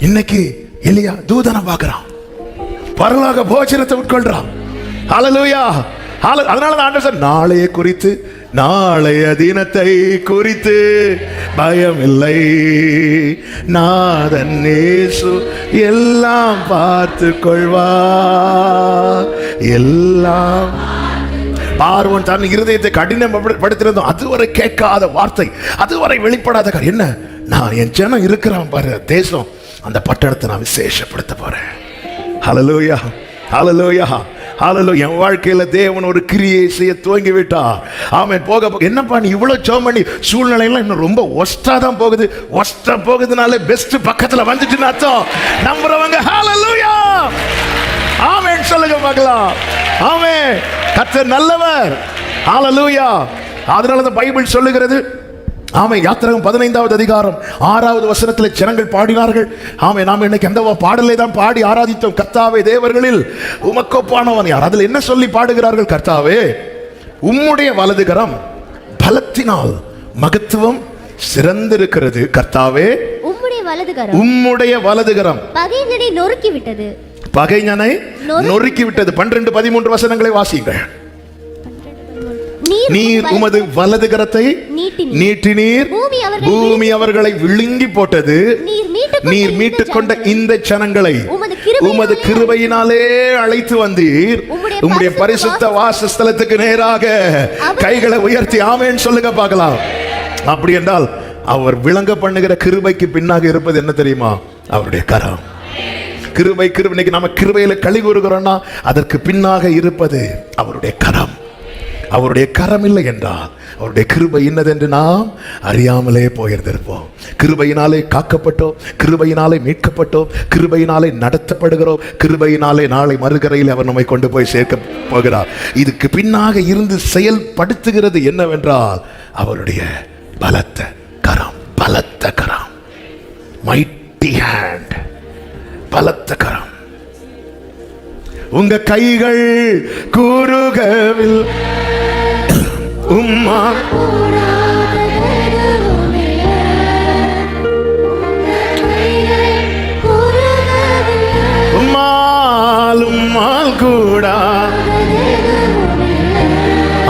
இன்னைக்கு எலியா தூதனை பார்க்கிறான், பரலோக போஜனத்தை உட்கொள்றான். ஹல்லேலூயா. அதனால ஆண்டவர் நாளைய குறித்து, நாளைய தினத்தை குறித்து பயம் இல்லை, நாதன் இயேசு எல்லாம் பார்த்து கொள்வார். எல்லாம் பார்வன் தன் இருதயத்தை கடினப்படுத்தினதும் அதுவரை கேட்காத வார்த்தை, அதுவரை வெளிப்படாத காரியம். என்ன? நான் என் ஜனம் இருக்கிறான் பாரு தேசம், அந்த பட்டணத்தை நான் விசேஷப்படுத்த போறேன். ஹல்லேலூயா, ஹல்லேலூயா, ஹல்லேலூயா. என் வாழ்க்கையில தேவன் ஒரு கிரியை செய்ய துவங்கி விட்டார். ஆமென். போக என்னப்பா நீ இவ்வளவு ஜெபம் பண்ணி சூழ்நிலையெல்லாம் இன்னும் ரொம்ப ஒஸ்டா தான் போகுது. ஒஸ்டா போகுதுனால பெஸ்ட் பக்கத்துல வந்துட்டுன்னு அர்த்தம். நம்புறவங்க ஹல்லேலூயா ஆமென் சொல்லுங்க பார்க்கலாம். ஆமென். கர்த்தர் நல்லவர். ஹல்லேலூயா. அதனால தான் பைபிள் சொல்லுகிறது. ஆமென். யாத்திராகமம் 15வது அதிகாரம் 6வது வசனத்தில் ஜனங்கள் பாடினார்கள். ஆமென். நாம் இன்னைக்கு அந்த பாடலை தான் பாடி ஆராதித்தோம். கர்த்தாவே, தேவர்களில் உமக்கொப்பானவன் யார்? அதில் என்ன சொல்லி பாடுகிறார்கள்? கர்த்தாவே, உம்முடைய வலதுகரம் பலத்தினால் மகத்துவம் சிறந்திருக்கிறது. கர்த்தாவே, உம்முடைய வலதுகரம்
பகைஞனை நொறுக்கி விட்டது.
பகைஞனை நொறுக்கி விட்டது. 12, 13 வசனங்களை வாசியுங்கள். நீர் உமது வலதுகரத்தை நீட்டினீர், பூமி அவர்களை விழுங்கி போட்டது. நீர் மீட்டுக் கொண்ட இந்த ஜனங்களை உமது கிருபையினாலே அழைத்து வந்தீர். உம்முடைய பரிசுத்த வாசஸ்தலத்துக்கு நேராக கைகளை உயர்த்தி ஆமென் சொல்லுங்க பார்க்கலாம். அப்படி என்றால் அவர் விளங்க பண்ணுகிற கிருபைக்கு பின்னாக இருப்பது என்ன தெரியுமா? அவருடைய கரம். கிருபை இன்னைக்கு நம்ம கிருபையில களி கூறுகிறோம்னா அதற்கு பின்னாக இருப்பது அவருடைய கரம். அவருடைய கரம் இல்லை என்றால் அவருடைய கிருபை இன்னதென்று நாம் அறியாமலே போயிருந்திருப்போம். கிருபையினாலே காக்கப்பட்டோம், கிருபையினாலே மீட்கப்பட்டோம், கிருபையினாலே நடத்தப்படுகிறோம், கிருபையினாலே நாளை மறுகரையில் அவர் நம்மை கொண்டு போய் சேர்க்க போகிறார். இதுக்கு பின்னாக இருந்து செயல்படுத்துகிறது என்னவென்றால் அவருடைய பலத்த கரம். பலத்த கரம், மைட்டி ஹேண்ட், பலத்த கரம். உங்க கைகள் கூறுகவில் உம்மா உம்மால் கூடா.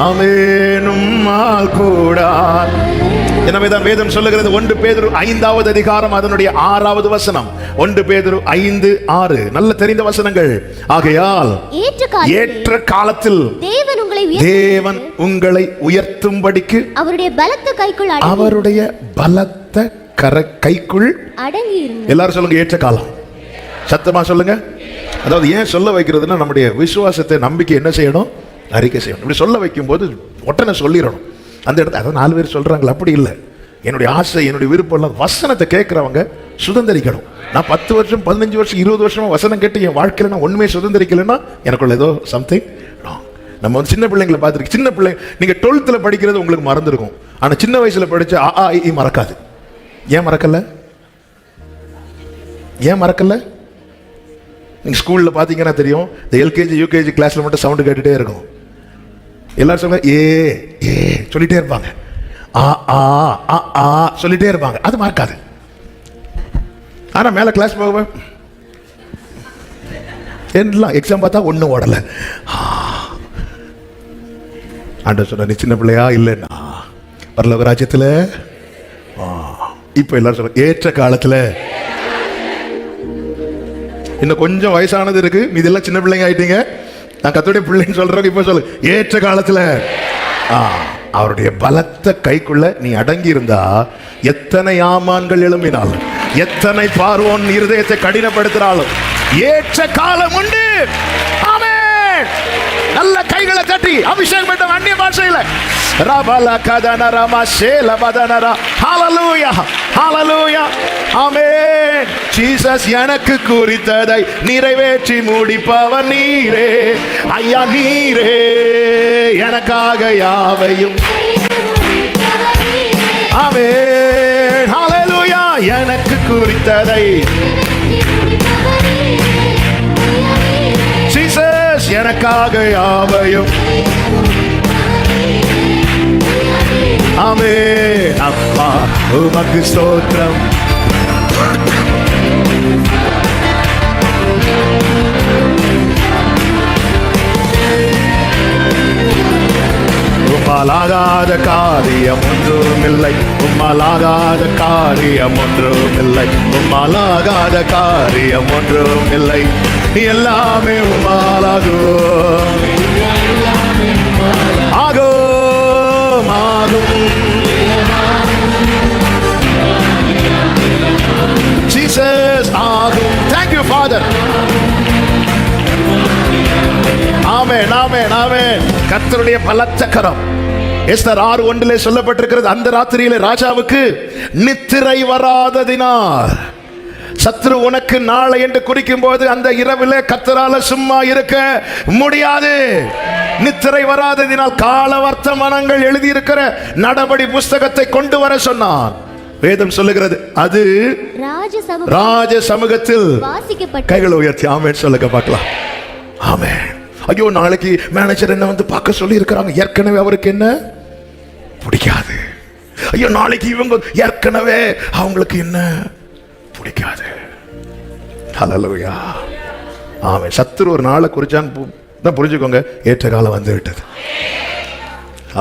ஆமென். உம்மால் கூடா எனவேதான் வேதம் சொல்லுகிறது 1 பேதுரு 5வது அதிகாரம் அதனுடைய 6வது வசனம். 1 பேதுரு 5:6 நல்ல தெரிந்த வசனங்கள். ஆகையால் ஏற்ற காலத்தில் தேவன் உங்களை உயர்த்தும்படிக்கு அவருடைய பலத்த கைக்குள் அடங்கி இருங்கள். எல்லாரும் சொல்லுங்க, ஏற்ற காலம். சத்தமா சொல்லுங்க. அதாவது ஏன் சொல்ல வைக்கிறதுன்னா, நம்முடைய விசுவாசத்தை நம்பிக்கை என்ன செய்யணும்? அறிக்கை செய்யணும். இப்படி சொல்ல வைக்கும் போது உடனே சொல்லிடணும் அந்த இடத்துல. அதான் 4 பேர் சொல்றாங்களா, அப்படி இல்லை. என்னுடைய ஆசை, என்னுடைய விருப்பம் எல்லாம் வசனத்தை கேட்கிறவங்க சுதந்திரிக்கணும். நான் 10 வருஷம் 15 வருஷம் 20 வருஷமா வசனம் கேட்டு என் வாழ்க்கையில நான் ஒண்ணுமே சுதந்திரிக்கலைன்னா எனக்குள்ள ஏதோ சம்திங் ராங். நம்ம வந்து சின்ன பிள்ளைங்களை பார்த்துருக்கு. சின்ன பிள்ளை நீங்க 12th படிக்கிறது உங்களுக்கு மறந்துருக்கும். ஆனா சின்ன வயசுல படிச்ச ஆ மறக்காது. ஏன் மறக்கல? ஏன் மறக்கல? நீங்க ஸ்கூல்ல பாத்தீங்கன்னா தெரியும், இந்த எல்கேஜி யூகேஜி கிளாஸ்ல மட்டும் சவுண்ட் கேட்டுட்டே இருக்கும். எல்லாரும் சொல்ல ஏ சொல்லிட்டே இருப்பாங்க, சொல்லிட்டே இருப்பாங்க. அது மறக்காது. ஆனா மேல கிளாஸ் போக எக்ஸாம் பார்த்தா ஒண்ணும் ஓடல. ஆண்டவர் சொன்ன, நீ சின்ன பிள்ளையா இல்லைன்னா பரலோக ராஜ்யத்துல. இப்ப எல்லாரும் சொல்ல ஏற்ற காலத்துல. இன்னும் கொஞ்சம் வயசானது இருக்கு, இதெல்லாம் சின்ன பிள்ளைங்க ஆயிட்டீங்க. நான் கர்த்தருடைய பிள்ளைன்னு சொல்றேன். இப்ப சொல்லு, ஏற்ற காலத்துல அவருடைய பலத்த கைக்குள்ள நீ அடங்கி இருந்தா, எத்தனை ஆமான்கள் எழும்பினாலும், எத்தனை பார்வோன் இருதயத்தை கடினப்படுத்தினாலும் ஏற்ற காலம் உண்டு. ஆமென். நல்ல கைகளை தட்டி அபிஷேகம் பண்ண அந்நிய பாஷையில ரபல கதன ரம ஷேல பதனரா. ஹalleluya ஹalleluya ஆமென். ஜீசஸ் எனக்கு குறித்ததை நிறைவேற்றி முடிப்பவர் நீரே ஐயா, நீரே எனக்காக யாவையும். ஆமென் ஹalleluya. எனக்கு குறித்ததை ஜீசஸ் எனக்காக யாவையும். ஆமென். அப்பா உமக்கு ஸ்தோத்திரம். உம்மாலாகாத காரியம் ஒன்றுமில்லை, உம்மாலாகாத காரியம் ஒன்றுமில்லை, உம்மாலாகாத காரியம் ஒன்றுமில்லை. எல்லாமே உம்மாலாகும், ஆகும் ஆகும். ஜீசஸ் ஆகும். Thank you Father. ஆமென் ஆமென் ஆமென். கர்த்தருடைய பலத்த கரம். எஸ்தர் 6:1 சொல்லப்பட்டிருக்கிறது, அந்த ராத்திரியிலே ராஜாவுக்கு நித்திரை வராததினால். சத்ரு உனக்கு நாளை என்று குறிக்கும் போது அந்த இரவிலே கர்த்தரால சும்மா இருக்க முடியாது. நித்திரை வராததினால் கால வர்த்தமானங்கள் எழுதியிருக்கிற நடபடி புஸ்தகத்தை கொண்டு வர சொன்னான். வேதம் சொல்லுகிறது, அது ராஜ சமூகத்தில் கைகளை உயர்த்தி ஆமென் சொல்லுங்க பார்க்கலாம். ஆமென். ஐயோ, நாளைக்கு மேனேஜர் என்ன வந்து பார்க்க சொல்லி இருக்கிறாங்க, ஏற்கனவே அவருக்கு என்ன பிடிக்காது. ஐயோ, நாளைக்கு இவங்க ஏற்கனவே அவங்களுக்கு என்ன பிடிக்காது. ஹல்லேலூயா ஆமென். சத்துரு ஒரு நாளை குறிச்சான்னு புரிஞ்சுக்கோங்க, ஏற்ற காலம் வந்து விட்டது.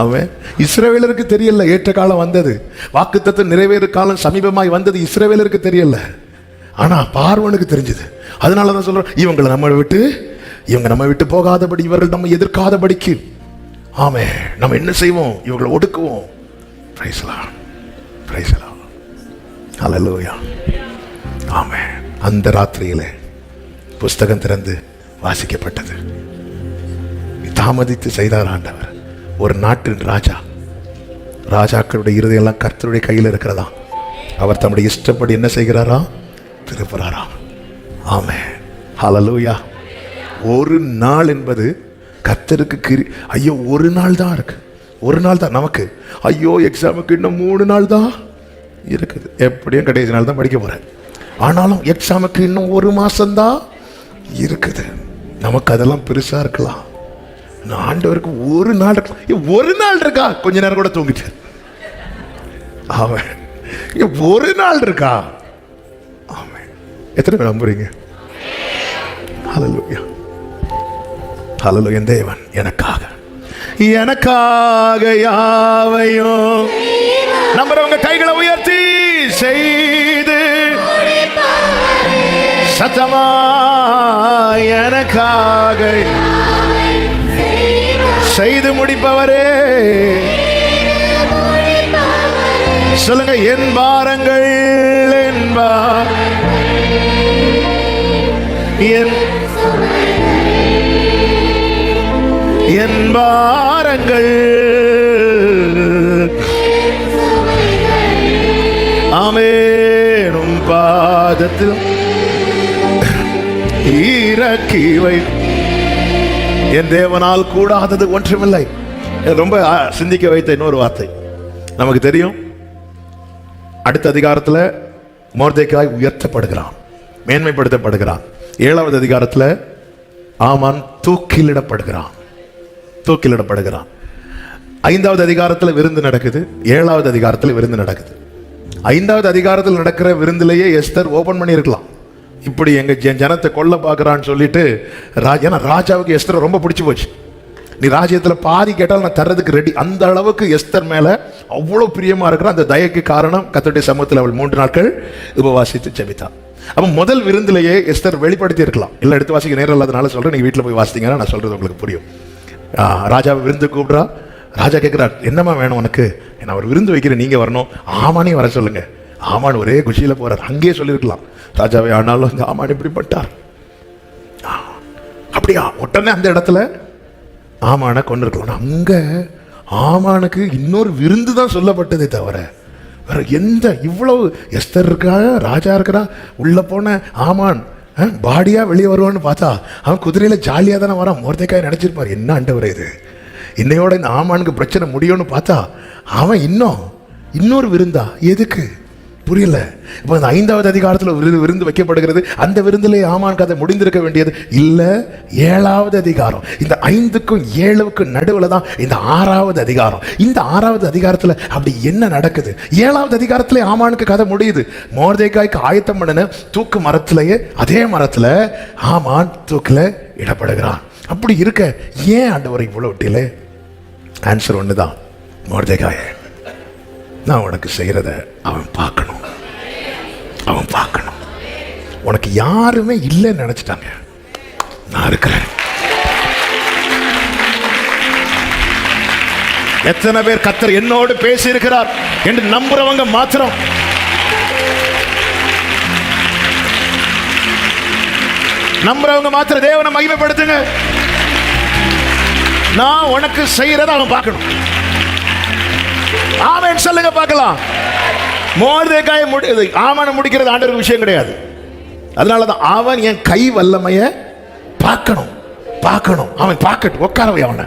ஆமென். இஸ்ரவேலருக்கு தெரியல ஏற்ற காலம் வந்தது. வாக்குத்தத்தம் நிறைவேறு காலம் சமீபமாய் வந்தது இஸ்ரவேலருக்கு தெரியல. ஆனா பார்வோனுக்கு தெரிஞ்சது. அதனால தான் சொல்றோம், இவங்களை நம்ம விட்டு போகாதபடி, இவர்கள் நம்ம எதிர்க்காதபடிக்கு. ஆமென். நம்ம என்ன செய்வோம்? இவங்களை ஒடுக்குவோம். Praise the Lord, praise the Lord, hallelujah amen. அந்த ராத்திரியிலே புஸ்தகம் திறந்து வாசிக்கப்பட்டது. தாமதித்து செய்தார் ஆண்டவர். ஒரு நாட்டின் ராஜாக்களுடைய இருதயெல்லாம் கர்த்தருடைய கையில் இருக்கிறதா. அவர் தம்முடைய இஷ்டப்படி என்ன செய்கிறாரா? திருப்புறாராம். ஆமென் ஹல்லேலூயா. ஒரு நாள் என்பது கர்த்தருக்கு ஐயோ, ஒரு நாள் தான் இருக்கு. ஒரு நாள் தான் நமக்கு. ஐயோ, எக்ஸாமுக்கு இன்னும் 3 நாள் தான் இருக்குது. எப்படியும் கடைசி நாள் தான் படிக்க போறேன். ஆனாலும் எக்ஸாமுக்கு இன்னும் 1 மாசம்தான் இருக்குது. நமக்கு அதெல்லாம் பெருசா இருக்கலாம். ஆண்டவருக்கு ஒரு நாள் இருக்கா? கொஞ்ச நேரம் கூட தூங்கிட்டு அவன் ஒரு நாள் இருக்கா? ஆமென். எத்தனை பேர் நம்புறீங்க? ஹல்லேலூயா ஹல்லேலூயா. தேவன் எனக்காக யாவையும். நம்புறவங்க சத்தமா எனக்காக செய்து முடிப்பவரே, சொல்லுங்க, என் பாரங்கள் என் பாரங்கள் ஆமென் பாதத்தில் இறக்கி வை. என் தேவனால் கூடாதது ஒன்றுமில்லை. ரொம்ப சிந்திக்க வைத்த இன்னொரு வார்த்தை நமக்கு தெரியும். அடுத்த அதிகாரத்தில் மொர்தெகாய் உயர்த்தப்படுகிறான், மேன்மைப்படுத்தப்படுகிறான். 7வது அதிகாரத்தில் ஆமான் தூக்கிலிடப்படுகிறான். 5வது அதிகாரத்தில் விருந்து நடக்குது, 7வது அதிகாரத்தில் விருந்து நடக்குது. 5வது அதிகாரத்தில் நடக்கிற விருந்திலேயே எஸ்தர் ஓபன் பண்ணி இருக்கலாம், இப்படி எங்க ஜனத்தை கொல்ல பார்க்கறான்னு சொல்லிட்டு. ஏன்னா ராஜாவுக்கு எஸ்தர் ரொம்ப பிடிச்சு போச்சு. நீ ராஜ்யத்தில் பாதி கேட்டால் நான் தர்றதுக்கு ரெடி. அந்த அளவுக்கு எஸ்தர் மேல அவ்வளோ பிரியமா இருக்கிற அந்த தயக்கு காரணம் கர்த்தருடைய சமூகத்தில் அவள் 3 நாட்கள் உபவாசித்து ஜெபித்தாள். அப்போ முதல் விருந்திலேயே எஸ்தர் வெளிப்படுத்தி இருக்கலாம். எல்லாம் எடுத்து வாசிக்க நேரம் இல்லாதனால சொல்றேன், நீங்க வீட்டில் போய் வாசித்தீங்கன்னா நான் சொல்றது உங்களுக்கு புரியும். ராஜாவை விருந்து கூப்பிட்றா. ராஜா கேட்கிறார், என்னம்மா வேணும் உனக்கு? நான் ஒரு விருந்து வைக்கிறேன், நீங்க வரணும். ஆமானே வர சொல்லுங்க. ஆமான் ஒரே குஷியில போறார். அங்கேயே சொல்லியிருக்கலாம், ராஜாவே ஆனாலும் அந்த ஆமான் இப்படிப்பட்டார். அப்படியா? உடனே அந்த இடத்துல ஆமான கொண்டு இருக்கலாம். அங்க ஆமானுக்கு இன்னொரு விருந்து தான் சொல்லப்பட்டதே தவிர வேற எந்த, இவ்வளவு எஸ்தர் இருக்கா, ராஜா இருக்கிறா, உள்ள போன ஆமான் பாடியா வெளியே வருவான்னு பார்த்தா அவன் குதிரையில ஜாலியா தானே வரான். மொர்தெகாய் நினைச்சிருப்பார், என்ன ஆண்டவரே இது, இன்னையோட இந்த ஆமானுக்கு பிரச்சனை முடியும்னு பார்த்தா அவன் இன்னொரு விருந்தா? எதுக்கு புரியல. இப்போ இந்த 5வது அதிகாரத்தில் விருந்து வைக்கப்படுகிறது. அந்த விருந்திலே ஆமான் கதை முடிந்திருக்க வேண்டியது இல்ல. 7வது அதிகாரம், இந்த 5க்கும் 7க்கும் நடுவில் தான் இந்த 6வது அதிகாரம். இந்த 6வது அதிகாரத்தில் அப்படி என்ன நடக்குது? 7வது அதிகாரத்திலே ஆமானுக்கு கதை முடியுது. மொர்தெகாய்க்கு ஆயத்தம் பண்ணின தூக்கு மரத்திலேயே அதே மரத்தில் ஆமான் தூக்கில் இடப்படுகிறான். அப்படி இருக்க ஏன் ஆண்டவரை இவ்வளவு விட்டில? ஆன்சர் ஒண்ணுதான், மொர்தெகாய் நான் உனக்கு செய்யறத அவன் பார்க்கணும். உனக்கு யாருமே இல்லைன்னு நினைச்சிட்டாங்க, நான் இருக்கிறேன். எத்தனை பேர் கர்த்தர் என்னோடு பேசி இருக்கிறார் என்று நம்புறவங்க மாத்திரம் தேவனை மகிமைப்படுத்துங்க. நான் உனக்கு செய்யறத அவன் பார்க்கணும். ஆமென் சொல்லுங்க பார்க்கலாம். மொர்தெகாய் ஆமானை முடிக்கிறது ஆண்டவருக்கு விஷயம் கிடையாது. அதனாலதான் அவன் என் கை வல்லமைய பார்க்கணும். அவன் பார்க்கட்டும், உட்காரவை அவனை.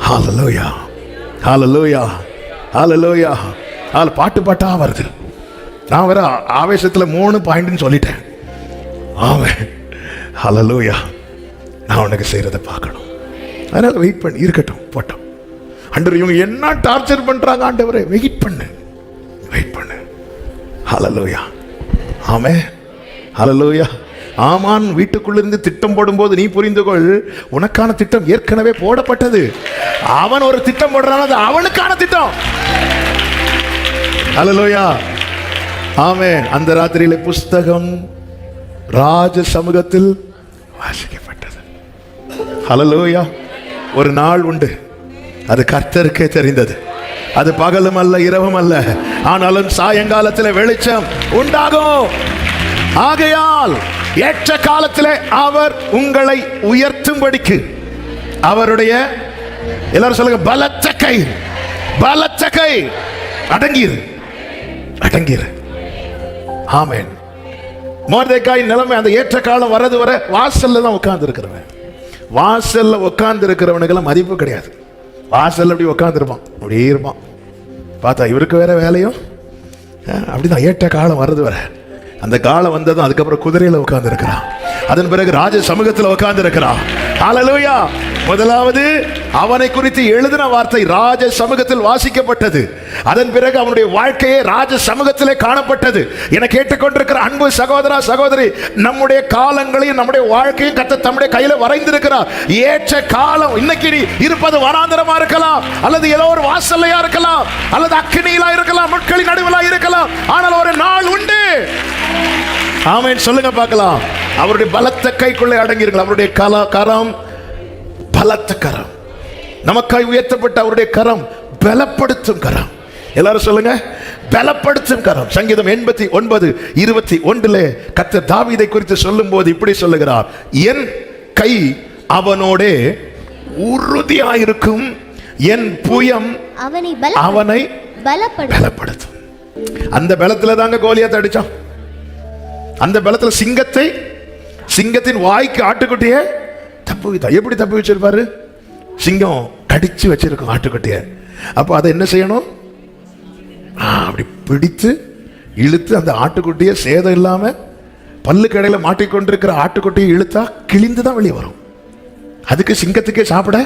ஹல்லேலூயா, ஹல்லேலூயா, ஹல்லேலூயா. பாட்டா வருது. நான் வேற ஆவேசத்துல 3 பாயிண்ட்னு சொல்லிட்டேன். அவன் ஹல்லேலூயா, நான் உனக்கு செய்யறத பார்க்கணும். அதனால வெயிட் பண்ணி இருக்கட்டும், போட்டோம். ஆண்டவர் இவங்க என்ன டார்ச்சர் பண்றாங்க, ஆண்டவரே வெயிட் பண்ணு. ஹல்லேலூயா, ஆமென், ஹல்லேலூயா. ஆமான் வீட்டுக்குள்ளிருந்து திட்டம் போடும்போது நீ புரிந்து கொள், உனக்கான திட்டம் ஏற்கனவே போடப்பட்டது. அவன் ஒரு திட்டம் போடுறான், அது அவனுக்கான திட்டம். ஹல்லேலூயா, ஆமென். அந்த ராத்திரியிலே புஸ்தகம் ராஜ சமூகத்தில் வாசிக்கப்பட்டது. ஹல்லேலூயா. ஒரு நாள் உண்டு, அது கர்த்தருக்கே தெரிந்தது. அது பகலும் அல்ல, இரவும் அல்ல, ஆனாலும் சாயங்காலத்தில் வெளிச்சம் உண்டாகும். ஆகையால் ஏற்ற காலத்திலே அவர் உங்களை உயர்த்தும்படிக்கு அவருடைய, எல்லாரும் சொல்லுங்க, பலத்த கை அடங்கிரு. ஆமென். மொர்தெகாய் நிலைமை அந்த ஏற்ற காலம் வரது வரை வாசல்ல தான் உட்கார்ந்து இருக்கிறவன். வாசல்ல உட்கார்ந்து இருக்கிறவனுக்கெல்லாம் மதிப்பு கிடையாது. வாசல் அப்படி உட்காந்துருப்பான், அப்படியே இருப்பான். பார்த்தா இவருக்கு வேற வேலையும் அப்படிதான். ஏற்ற காலம் வர்றது வர, அந்த காலம் வந்ததும் அதுக்கப்புறம் குதிரையில உட்கார்ந்து இருக்கிறான். அதன் பிறகு ராஜ சமூகத்தில் உட்கார்ந்து இருக்கிறான். ஹல்லேலூயா. முதலாவது அவனை குறித்து எழுதின வார்த்தை ராஜ சமூகத்தில் வாசிக்கப்பட்டது. அதன் பிறகு அவனுடைய வாழ்க்கையே ராஜ சமூகத்திலே காணப்பட்டது. என கேட்டுக்கொண்டிருக்கிற அன்பு சகோதரா சகோதரி, நம்முடைய காலங்களையும் நம்முடைய வாழ்க்கையும் கர்த்தர் தம்முடைய கையில வரைந்திருக்கிறார். ஏற்ற காலம் இன்னைக்கு நீ இருப்பது வனாந்தரமா இருக்கலாம், அல்லது ஏதோ ஒரு வாசல்லையா இருக்கலாம், அல்லது அக்கினியிலா இருக்கலாம், முட்களின் நடுவிலா இருக்கலாம். ஆனால் ஒரு நாள் உண்டு, ஆமென் சொல்லுங்க பார்க்கலாம். அவருடைய பலத்த கைக்குள்ளே அடங்கியிருங்கள். அவருடைய கரம் பலத்த கரம், நமக்காய் உயர்த்தப்பட்ட அவருடைய கரம் பலப்படுத்தும் கரம். எல்லாரும் சொல்லுங்க, பலப்படுத்தும் கரம். சங்கீதம் 89:21 கர்த்தர் தாவீதை குறித்து சொல்லும் போது இப்படி சொல்லுகிறார், என் கை அவனோடே உறுதியாயிருக்கும், என் புயம் அவனை பலப்படுத்தும். அந்த பலத்துல தாங்க கோலியாத் அடிச்சான். அந்த பலத்துல சிங்கத்தின் வாய்க்கு ஆட்டுக்குட்டிய தப்பு வைத்தா. எப்படி தப்பு வச்சிருப்பாரு? சிங்கம் கடிச்சு வச்சிருக்கும் ஆட்டுக்குட்டிய. அப்போ அதை என்ன செய்யணும்? அப்படி பிடித்து இழுத்து அந்த ஆட்டுக்குட்டிய சேதம் இல்லாம பல்லு கடையில மாட்டிக்கொண்டிருக்கிற ஆட்டுக்குட்டியை இழுத்தா கிழிந்து தான் வெளியே வரும். அதுக்கு சிங்கத்துக்கே சாப்பிட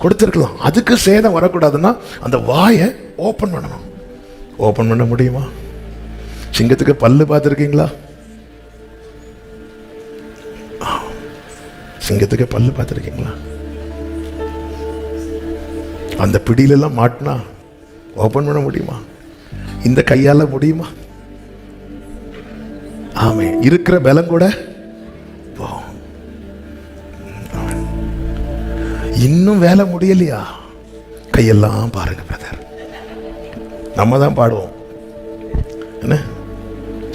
கொடுத்துருக்கலாம். அதுக்கு சேதம் வரக்கூடாதுன்னா அந்த வாயை ஓப்பன் பண்ணணும். ஓப்பன் பண்ண முடியுமா? சிங்கத்துக்கு பல்லு பார்த்துருக்கீங்களா? சிங்கத்துக்கு பல்லு பார்த்துருக்கீங்களா? அந்த பிடியிலெல்லாம் மாட்டினா ஓப்பன் பண்ண முடியுமா? இந்த கையால முடியுமா? ஆமே, இருக்கிற பலம் கூட இன்னும் வேலை முடியலையா? கையெல்லாம் பாருங்க பிரதர், நம்ம தான் பாடுவோம் என்ன,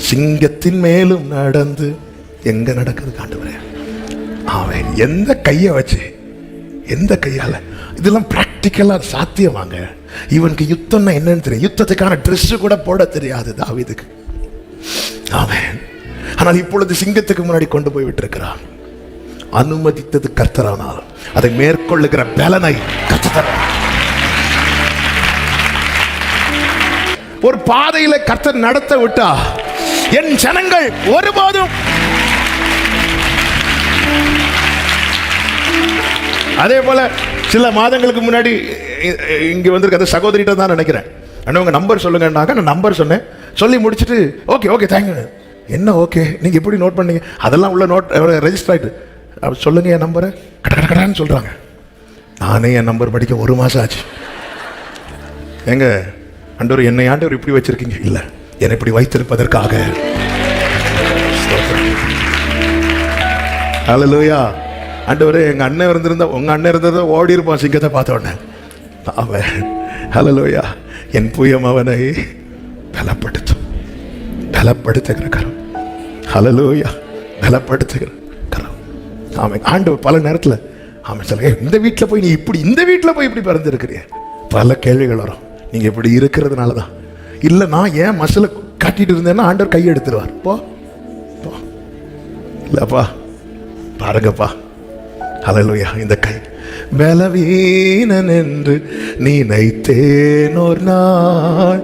சிங்கத்தின் மேலும் நடந்து எங்க நடக்குது ஆண்டவரே. அவன் எந்த கையை வச்சு, எந்த கையால, இதெல்லாம் பிராக்டிக்கலா சாத்தியமாங்க. இவனுக்கு யுத்தம்னா என்னன்னு தெரியும். யுத்தத்துக்கான ட்ரெஸ் கூட போட தெரியாது தாவீதுக்கு. ஆமென். ஆனால் இப்பொழுது சிங்கத்துக்கு முன்னாடி கொண்டு போய் விட்டிருக்கிறான். அனுமதித்தது கர்த்தரானால் அதை மேற்கொள்ளுகிற பலனை கர்த்தர். ஒரு பாதையில கர்த்தர் நடத்த விட்டா என் ஜனங்கள் ஒருபோதும். அதே போல சில மாதங்களுக்கு முன்னாடி இங்க வந்திருக்க சகோதரிட்ட தான் நினைக்கிறேன், உங்க நம்பர் சொல்லுங்கன்னாக்க நான் நம்பர் சொன்னேன். சொல்லி முடிச்சுட்டு ஓகே ஓகே தேங்க்யூ. என்ன ஓகே, நீங்க எப்படி நோட் பண்ணீங்க? அதெல்லாம் உள்ள நோட் ரெஜிஸ்டர் ஆயிட்டு. சொல்லுங்க என் நம்பரை. கடன்னு சொல்றாங்க. நானே என் நம்பர் படிக்க 1 மாசம் ஆச்சு. எங்க ஆண்டவர் என்னை ஆண்டவர் இப்படி வச்சிருக்கீங்க? இல்ல, என்னை இப்படி வைத்திருப்பதற்காக. ஹல்லேலூயா. ஆண்டவரே, எங்க அண்ணன் இருந்திருந்தா, உங்க அண்ணன் இருந்ததை ஓடி இருப்பான் சிங்கத்தை பார்த்த உடனே. அவன் ஹல்லேலூயா, என் புயம் அவனை பலப்படுத்தும். பலப்படுத்துகிற கரம். ஹல்லேலூயா, பலப்படுத்துகிற கரம். ஆமாம், ஆண்டவர் பல நேரத்தில் ஆமாம் சொல்லுங்க, இந்த வீட்டில் போய் நீ இப்படி, இந்த வீட்டில் போய் இப்படி பிறந்திருக்கிறிய, பல கேள்விகள் வரும். நீங்க இப்படி இருக்கிறதுனால தான். இல்லை நான் ஏன் மசில காட்டிட்டு இருந்தேன்னா ஆண்டவர் கை எடுத்துருவார். போ இல்லப்பா, பாருங்கப்பா. ஹல்லேலூயா. இந்த கை பலவீனன் என்று நினைத்தேன் ஒரு நாள்,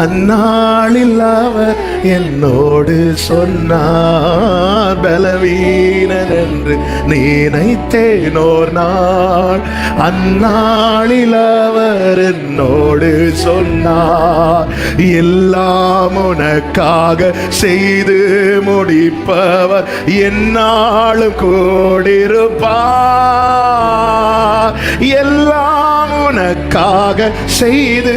அந்நாளில் அவர் என்னோடு சொன்னார். பலவீனன் என்று நினைத்தேன் ஒரு நாள், அந்நாளில் அவர் என்னோடு சொன்னார். எல்லாம் உனக்காக செய்து முடிப்பவர் என்னாலும் கூடிருப்பார். எல்லாம் உனக்காக செய்து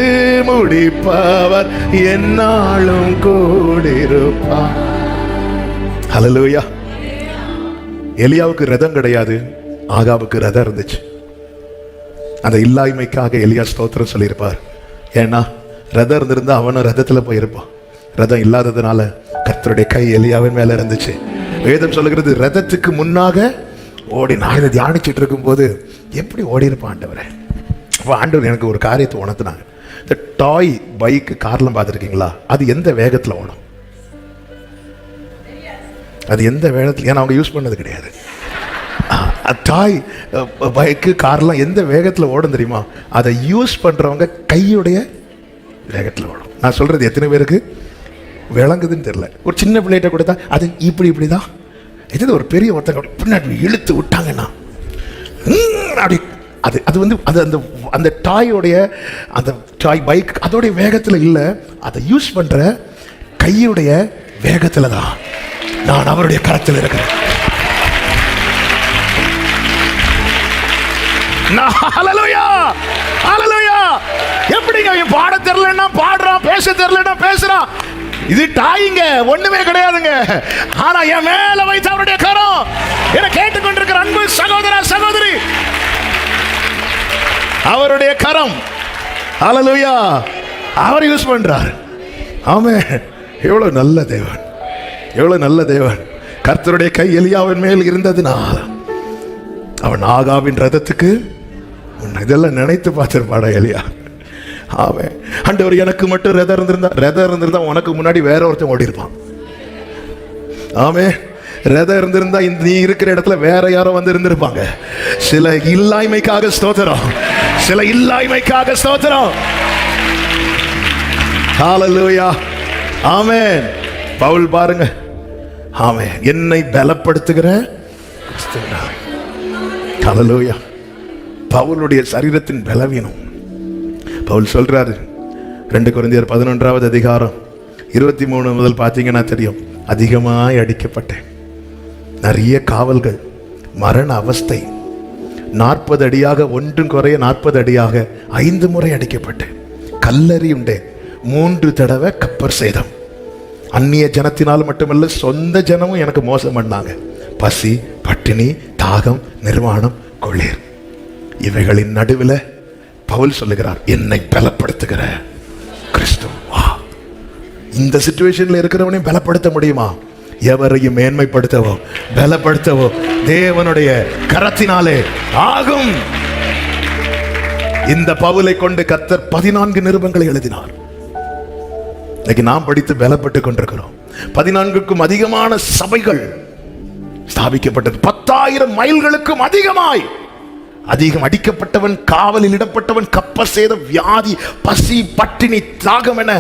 முடிப்பவர் என்னாலும் கூடிருப்பார். ஹல்லேலூயா. எலியாவுக்கு ரதம் கிடையாது, ஆகாபுக்கு ரதம் இருந்துச்சு. அந்த இல்லாய்மைக்காக எலியா ஸ்தோத்திரம் சொல்லியிருப்பார். ஏன்னா ரதம் இருந்திருந்தா அவனும் ரதத்துல போயிருப்பான். ரதம் இல்லாததுனால கர்த்தருடைய கை எலியாவின் மேல இருந்துச்சு. வேதம் சொல்லுகிறது, ரதத்துக்கு முன்னாக ஓடி. நான் இதை தியானிச்சுட்டு இருக்கும் போது எப்படி ஓடி இருப்பான் ஆண்டவரே. அப்போ ஆண்டவர் எனக்கு ஒரு காரியத்தை உணர்த்தினாங்க. இந்த டாய் பைக் கார்லாம் பார்த்துருக்கீங்களா? அது எந்த வேகத்தில் ஓடும்? அது எந்த வேகத்தில்? ஏன்னா அவங்க யூஸ் பண்ணது கிடையாது. டாய் பைக்கு கார்லாம் எந்த வேகத்தில் ஓடும் தெரியுமா? அதை யூஸ் பண்ணுறவங்க கையுடைய வேகத்தில் ஓடும். நான் சொல்கிறது எத்தனை பேருக்கு விளங்குதுன்னு தெரியல. ஒரு சின்ன பிள்ளைகிட்ட கொடுத்தா அது இப்படி தான். இது ஒரு பெரிய ஒருத்தங்க பின்னாடி இழுத்து விட்டாங்கன்னா அப்படி அது அது வந்து அது அந்த அந்த டாயோடைய அந்த டாய் பைக் அதோடைய வேகத்தில் இல்லை, அதை யூஸ் பண்ணுற கையுடைய வேகத்தில் தான். நான் அவருடைய கரத்தில் இருக்கிறேன். ஹல்லேலூயா, ஹல்லேலூயா. எப்படிங்க பாட தெரியலன்னா பாடுறான், பேச தெரியலன்னா பேசுறான். இது டாயிங்க, ஒண்ணுமே கிடையாதுங்க. ஆனா என் மேல வைத்த அவருடைய கரம், என கேட்டுக்கொண்டிருக்கிற அன்பு சகோதர சகோதரி, அவருடைய கரம், ஹல்லேலூயா, அவர் யூஸ் பண்றார். ஆமென். எவ்வளவு நல்ல தேவன், எவ்வளவு நல்ல தேவன். கர்த்தருடைய கை எலியாவின் மேல் இருந்ததுனால் அவன் ஆகாவின் ரதத்துக்கு இதெல்லாம் நினைத்து பார்த்திருப்பாடா எலியா. ஆமென். ஆண்டவர் எனக்கு மட்டும் ரதம் இருந்திருந்தா உனக்கு முன்னாடி வேற ஒருத்தன் ஓடி இருப்பான். ஆமென். ரதம் இருந்திருந்தா நீ இருக்கிற இடத்துல வேற யாரோ வந்து இருந்திருப்பாங்க. சில இல்லாய்மைக்காக ஸ்தோத்திரம், சில இல்லாய்மைக்காக ஸ்தோத்திரம். ஹல்லேலூயா. ஆமென். பவுல் பாருங்க, ஆமென், என்னை பலப்படுத்துகிற கிறிஸ்துவினால். ஹல்லேலூயா. பவுலுடைய சரீரத்தின் பலவீனம் பவுல் சொல்றாரு. 2 கொரிந்தியர் 11வது அதிகாரம் 23 முதல் பார்த்தீங்கன்னா தெரியும். அதிகமாய் அடிக்கப்பட்டேன், நிறைய காவல்கள், மரண அவஸ்தை, 40 அடியாக ஒன்றும் குறைய 40 அடியாக 5 முறை அடிக்கப்பட்டேன், கல்லறி உண்டேன், 3 தடவை கப்பர் சேதம். அந்நிய ஜனத்தினால் மட்டுமல்ல, சொந்த ஜனமும் எனக்கு மோசம் பண்ணாங்க. பசி, பட்டினி, தாகம், நிர்வாணம், கொள்ளீர். இவைகளின் நடுவில் பவுல் சொல்லுகிறார், என்னை பலப்படுத்துகிற கிறிஸ்து. இந்த சிச்சுவேஷன்ல இருக்கிறவனையும் பலப்படுத்த முடியுமா? எவரையும் மேன்மைப்படுத்தவோ பலப்படுத்தவோ தேவனுடைய கரத்தினாலே ஆகும். இந்த பவுலை கொண்டு கர்த்தர் 14 நிருபங்களை எழுதினார். இன்னைக்கு நாம் படித்து பலப்பட்டு கொண்டிருக்கிறோம். 14க்கும் அதிகமான சபைகள் ஸ்தாபிக்கப்பட்டது. 10,000 மைல்களுக்கும் அதிகமாய் அதிகம் அடிக்கப்பட்டவன், காவலில் இடப்பட்டவன், கப்ப சேதம், வியாதி, பசி, பட்டினி, தாகம் என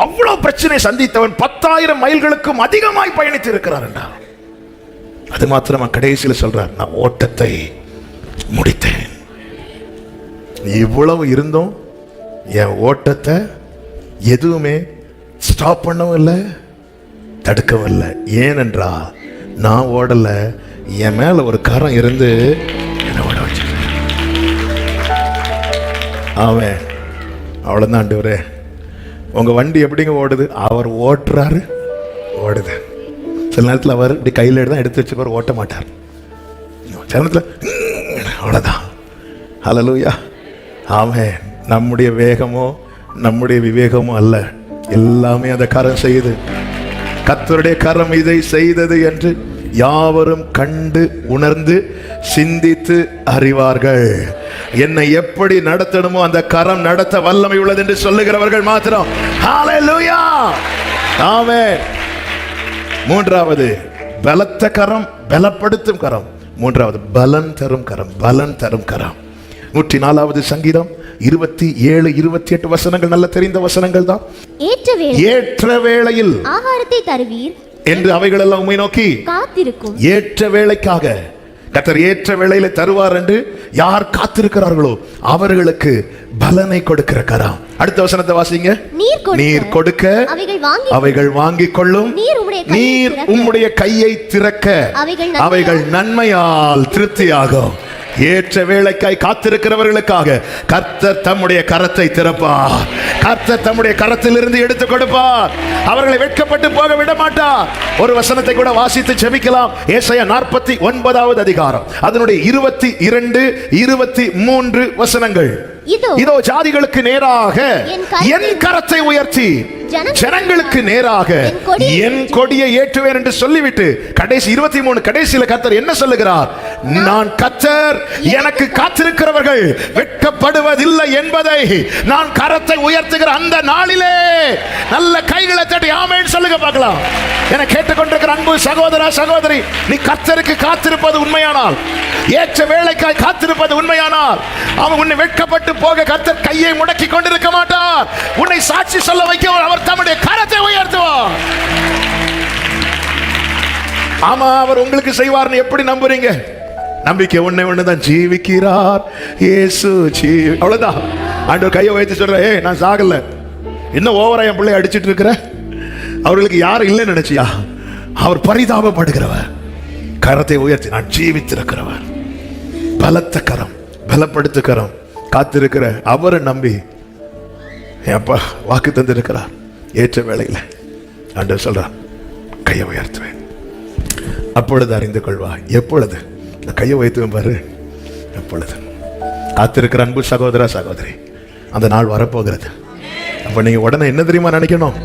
அவ்வளவு பிரச்சனை சந்தித்தவன் 10,000 மைல்களுக்கும் அதிகமாய் பயணித்து இருக்கிறார் என்றார். அது மாத்திரமா கடைசியில் சொல்றார், நான் ஓட்டத்தை முடித்தேன். இவ்வளவு இருந்தும் என் ஓட்டத்தை எதுவுமே ஸ்டாப் பண்ணவும் இல்லை, தடுக்கவும் இல்லை. ஏனென்றா நான் ஓடல, என் மேல ஒரு கரம் இருந்து என்ன ஓட வச்சு. அவன் அவ்வளவுதான். ஆண்டவரே, உங்க வண்டி எப்படிங்க ஓடுது? அவர் ஓட்டுறாரு, ஓடுது. சில நேரத்தில் அவர் இப்படி கையில் தான் எடுத்து வச்சுப்பார், ஓட்ட மாட்டார். சில நேரத்தில் அவ்வளோதான். ஹல்லேலூயா. ஆமென். நம்முடைய வேகமோ நம்முடைய விவேகமோ அல்ல, எல்லாமே அந்த கரம் செய்யுது. கர்த்தருடைய கரம் இதை செய்தது என்று யாவரும் கண்டு உணர்ந்து சிந்தித்து அறிவார்கள். என்னை எப்படி நடத்தணுமோ அந்த கரம் நடத்த வல்லமை உள்ளது என்று சொல்லுகிறவர்கள் மாத்திரம். ஹல்லேலூயா. ஆமென். 3வது பலத்த கரம், பலப்படுத்தும் கரம். 3வது பலன் தரும் கரம், பலன் தரும் கரம். 104வது சங்கீதம் 27, 28 வசனங்கள் நல்ல தெரிந்த வசனங்கள் தான். ஏற்ற வேளையில்
ஆகாரத்தை தருவீர்
என்று அவைகள் எல்லாம் உம்மை நோக்கி
காத்திருக்கும்.
ஏற்ற வேளைக்காக கர்த்தர் ஏற்ற வேளையில தருவார் என்று யார் காத்திருக்கிறார்களோ அவர்களுக்கு பலனை கொடுக்கிற கரம். அடுத்த வசனத்தை வாசிங்க. நீர் கொடுக்க அவைகள் வாங்கிக் கொள்ளும், நீர் உம்முடைய கையை திறக்க அவைகள் நன்மையால் திருப்தியாகும். ஏற்ற வேளைக்காய் காத்திருக்கிறவர்களுக்காக கர்த்தர் தம்முடைய கரத்தை திறப்பார். கர்த்தர் தம்முடைய கரத்திலிருந்து எடுத்து கொடுப்பார். அவர்களை வெட்கப்பட்டு போக விட மாட்டார். ஒரு வசனத்தை கூட வாசித்து ஜெபிக்கலாம். ஏசாயா 49வது அதிகாரம் அதனுடைய 22, 23 வசனங்கள். இதோ ஜாதிகளுக்கு நேராக என் கரத்தை உயர்த்தி ஜனங்களுக்கு நேராக என் கொடியை ஏற்றுவேன் என்று சொல்லிவிட்டு கடைசி 23 கடைசியில கர்த்தர் என்ன சொல்லுகிறார்? நான் கர்த்தர், எனக்கு காத்திருக்கிறவர்கள் வெட்கப்படுவதில்லை என்பதை நான் கரத்தை உயர்த்துகிற அந்த நாளிலே நல்ல கைகளை தட்டி ஆமென் சொல்லுங்க பார்க்கலாம். என கேட்டுக்கொண்டிருக்கிற அன்பு சகோதர சகோதரி, நீ கர்த்தருக்கு காத்திருப்பது உண்மையானால், ஏற்ற வேளைக்காய் காத்திருப்பது உண்மையானால், அவன் உன்னை வெட்கப்பட்டு போக கர்த்தர் கையை முடக்கி கொண்டிருக்க மாட்டார். உன்னை சாட்சி சொல்ல வைக்க அவர் தம்முடைய கரத்தை உயர்த்துவார். ஆமா, அவர் உங்களுக்கு செய்வார்னு எப்படி நம்புறீங்க? நம்பிக்கை ஒண்ணுதான், ஜீவிக்கிறார் இயேசு அவ்வளவுதான். ஆண்டவர் கையை வைத்து சொல்ற, நான் சாகல, இன்னும் ஓவரா என் பிள்ளை அடிச்சிட்டு இருக்கிற. அவர்களுக்கு யாரும் இல்லைன்னு நினைச்சியா? அவர் பரிதாபப்படுகிறவர். கரத்தை உயர்த்தி நான் ஜீவித்திருக்கிறவர். பலத்த கரம், பலப்படுத்து கரம். காத்திருக்கிற அவரை நம்பி அப்பா வாக்கு தந்திருக்கிறார். ஏற்ற வேளையில்
ஆண்டவர் சொல்றார், கையை உயர்த்துவேன், அப்பொழுது அறிந்து கொள்வாய். எப்பொழுது? இந்த கையை உயர்த்துவேன் பாரு, எப்பொழுது. காத்திருக்கிற அன்பு சகோதரா சகோதரி, அந்த நாள் வரப்போகிறது. அப்ப நீங்க உடனே என்ன தெரியுமா நினைக்கணும்?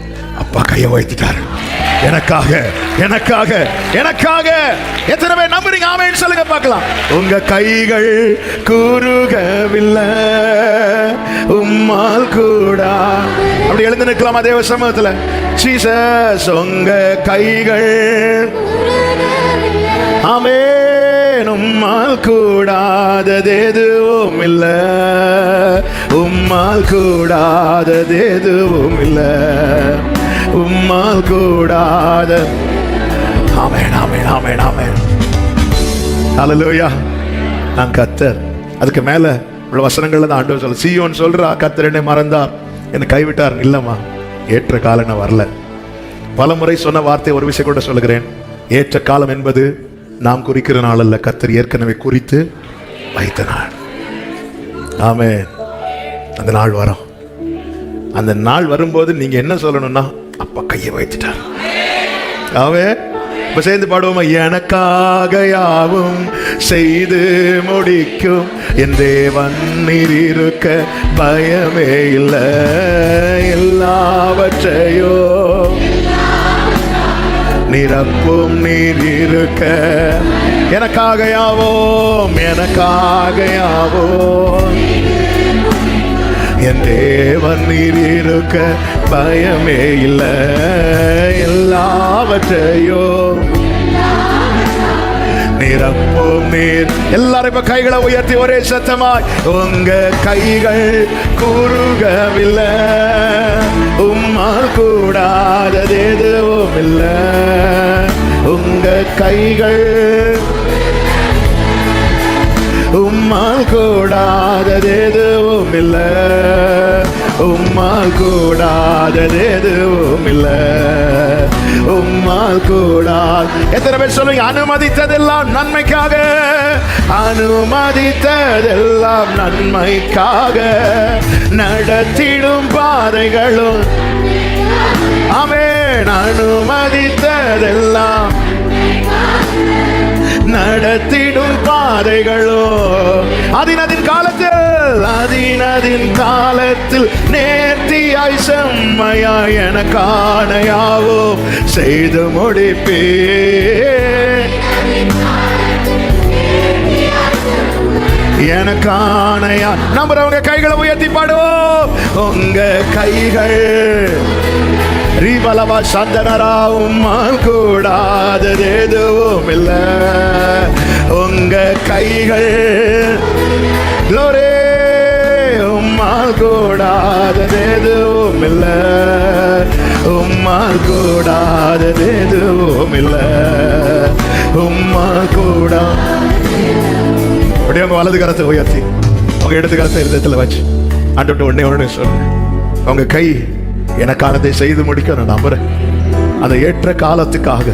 அப்பா கையை உயர்த்திட்டாரு எனக்காக, எனக்காக, எனக்காக. எத்தனை பேர் நம்புறீங்க? ஆமென் சொல்லுங்க பார்க்கலாம். உங்க கைகள் குறுகவில்லை, உம்மால் கூட. அப்படி எழுந்து நிற்கலாமா தேவ சமூகத்துல? ஜீசஸ், உங்க கைகள் ஆமென், உம்மால் கூடாதது எதுவும் இல்ல, உம்மால் கூடாதது எதுவும் இல்ல, உம்மால் கூடாத. ஆமென், ஆமென், ஆமென், ஆமென். ஹல்லேலூயா. நான் கர்த்தர். அதுக்கு மேல உள்ள வசனங்கள்ல தான் ஆண்டவர் சொல்ல, சீயோன் சொல்றா, கர்த்தர் என்னை மறந்தார், என்னை கைவிட்டார். இல்லம்மா, ஏற்ற காலம் நான் வரல. பல முறை சொன்ன வார்த்தை ஒரு விஷயம் கூட சொல்லுகிறேன். ஏற்ற காலம் என்பது நாம் குறிக்கிற நாள் அல்ல, கர்த்தர் ஏற்கனவே குறித்து வைத்த நாள். ஆமென். அந்த நாள் வரும். அந்த நாள் வரும்போது நீங்க என்ன சொல்லணும்னா, அப்பா கையை வைத்துட்டார். ஆமென். இப்ப சேர்ந்து பாடுவோமா? எனக்காக யாவும் செய்து முடிக்கும் என் தேவன் நீர் இருக்க பயமே இல்லை, எல்லாவற்றையோ நிரப்பும் நீர் இருக்க. எனக்காக யாவோம், எனக்காக யாவோம் என் தேவன் நீர் இருக்க பயமே இல்லை, எல்லாவற்றையோ நிரப்பும் நீர். எல்லாரும் இப்ப கைகளை உயர்த்தி ஒரே சத்தமாய், உங்க கைகள் குறுகவில்லை, உம்மால் கூடாதது எதுவும் இல்லை, உங்க கைகள் உம்மால் கூடாதது எதுவும் இல்லை, உம்மால் கூடாதது எதுவும் இல்லை, உம்மால் கூடாது. எத்தனை பேர் சொல்லுங்க? அனுமதித்ததெல்லாம் நன்மைக்காக, அனுமதித்ததெல்லாம் நன்மைக்காக, நடத்திடும் பாதைகளும். ஆமென். அனுமதித்ததெல்லாம் நடத்திடும் பாதைகளோ அதினதின் காலத்தில், அதினதின் காலத்தில் நேர்த்தியாய் செம்மையாய் எனக்கான யாவும் செய்து முடிப்பே. எனக்கான நம்புறவங்க கைகளை உயர்த்தி பாடுவோம். உங்க கைகள் ரீபலவா சந்தனரா உம்மால் கூடாதது எதுவும் இல்ல, உங்க கைகள் க்ளோரி உம்மால் கூடாதது எதுவும் இல்ல, உம்மால் கூடாதது எதுவும் இல்ல, உம்மால் கூடா. அப்படியே உங்க வலது கரத்தை உயர்த்தி உங்க இடது கரத்தை இருதயத்தில் வச்சு ஆண்டவர்ட்ட உடனே சொல்லுங்க, உங்க கை எனக்கானதை செய்து முடிக்க நான் நம்புறேன். அந்த ஏற்ற காலத்துக்காக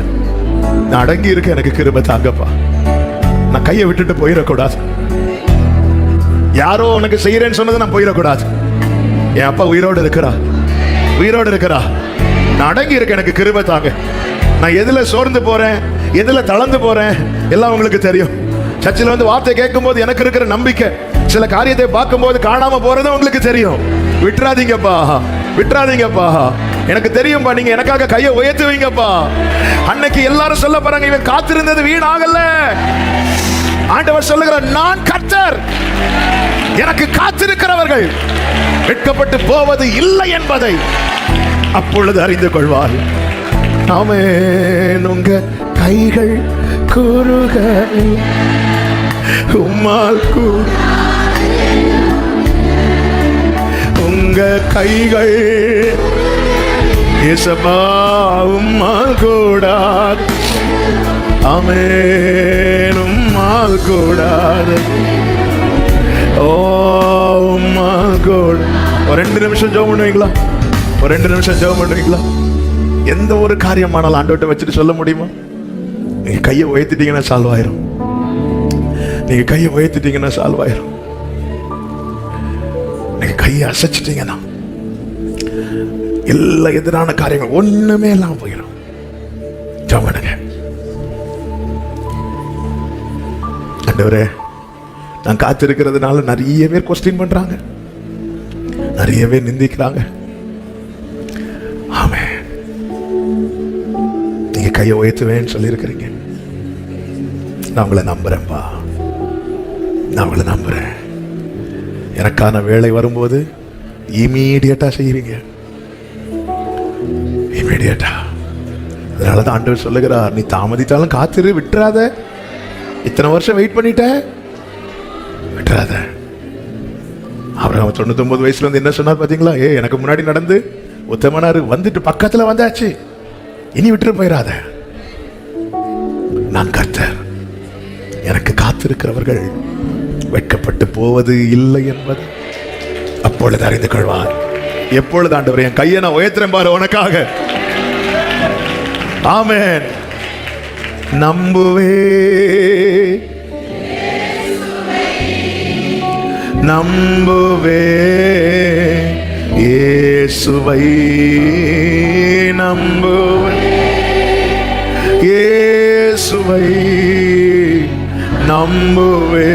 நான் அடங்கி இருக்க எனக்கு கிருபை தாங்கப்பா. நான் கையை விட்டுட்டு போயிடக்கூடாது. யாரோ உனக்கு செய்யறேன்னு சொன்னது நான் போயிடக்கூடாது. என் அப்பா உயிரோடு இருக்கிறா, உயிரோடு இருக்கிறா. நான் அடங்கி இருக்க எனக்கு கிருபை தாங்க. நான் எதுல சோர்ந்து போறேன், எதுல தளர்ந்து போறேன் எல்லாம் உங்களுக்கு தெரியும். சர்ச்சில் வந்து வார்த்தை கேட்கும் போது எனக்கு இருக்கிற நம்பிக்கை, சில காரியத்தை பார்க்கும் போது காணாம போறது உங்களுக்கு தெரியும். விட்டுறாதீங்கப்பா, விட்டுறாதீங்கப்பா. எனக்கு தெரியும்பா, நீங்க எனக்காக கையை உயர்த்துவீங்கப்பா. அன்னைக்கு எல்லாரும் சொல்ல போறாங்க, இவன் காத்திருந்தது வீணாகல. ஆண்டவர் சொல்லுகிறார், நான் கர்த்தர், எனக்கு காத்திருக்கிறவர்கள் வெட்கப்பட்டு போவது இல்லை என்பதை அப்பொழுது அறிந்து கொள்வார். ஆமென். உங்க கைகள் குறுக உம்மால் உங்க கைகள் இயேசுவா உம்மால் கூடாது. ஆமென். உம்மால் கூடாது. ஓ உம்மால் கூடாது. ஒரு 2 நிமிஷம் ஜெபம் பண்ணுவீங்களா? ஒரு 2 நிமிஷம் ஜெபம் பண்ணுவீங்களா? எந்த ஒரு காரியமானாலும் ஆண்டவர்ட்ட வச்சுட்டு சொல்ல முடியுமா? நீங்க கையை உயர்த்திட்டீங்கன்னா சால்வ் ஆயிரும். நீங்க கையை உயர்த்திட்டீங்கன்னா சால்வ் ஆயிரும். நீங்க கையை அசைச்சிட்டீங்கன்னா எல்லா எதிரான காரியங்கள் ஒண்ணுமே எல்லாம் போயிடும். ஜெபம் பண்ணுங்க. ஆண்டவரே, நான் காத்திருக்கிறதுனால நிறைய பேர் கொஸ்டின் பண்றாங்க, நிறைய பேர் நிந்திக்கிறாங்க. ஆமென். நீங்க கையை உயர்த்துவேன்னு சொல்லி இருக்கிறீங்க. நான் உங்களை நம்புறேன்பா, நான் உங்களை நம்புறேன். எனக்கான வேலை வரும்போது இமீடியட்டா செய்வீங்க, இமீடியட்டா. அதனாலதான் ஆண்டவர் சொல்லுகிறார், நீ தாமதித்தாலும் காத்திரு, விட்டுறாத. இத்தனை வருஷம் வெயிட் பண்ணிட்ட, விட்டுறாத. அவர் 99 வயசுல வந்து என்ன சொன்னார் பாத்தீங்களா? எனக்கு முன்னாடி நடந்து உத்தமனாரு வந்துட்டு பக்கத்துல வந்தாச்சு, இனி விட்டுட்டு போயிடாத. நான் கர்த்தர், எனக்கு காத்திருக்கிறவர்கள் வெட்கப்பட்டு போவது இல்லை என்பது அப்பொழுது அறிந்து கொள்வார். எப்பொழுது ஆண்டவர் என் கையை நான் உயர்த்துறேன் பாரு உனக்காக. ஆமென். நம்புவே நம்புவே இயேசுவை நம்புவே இயேசுவை நம்புவே.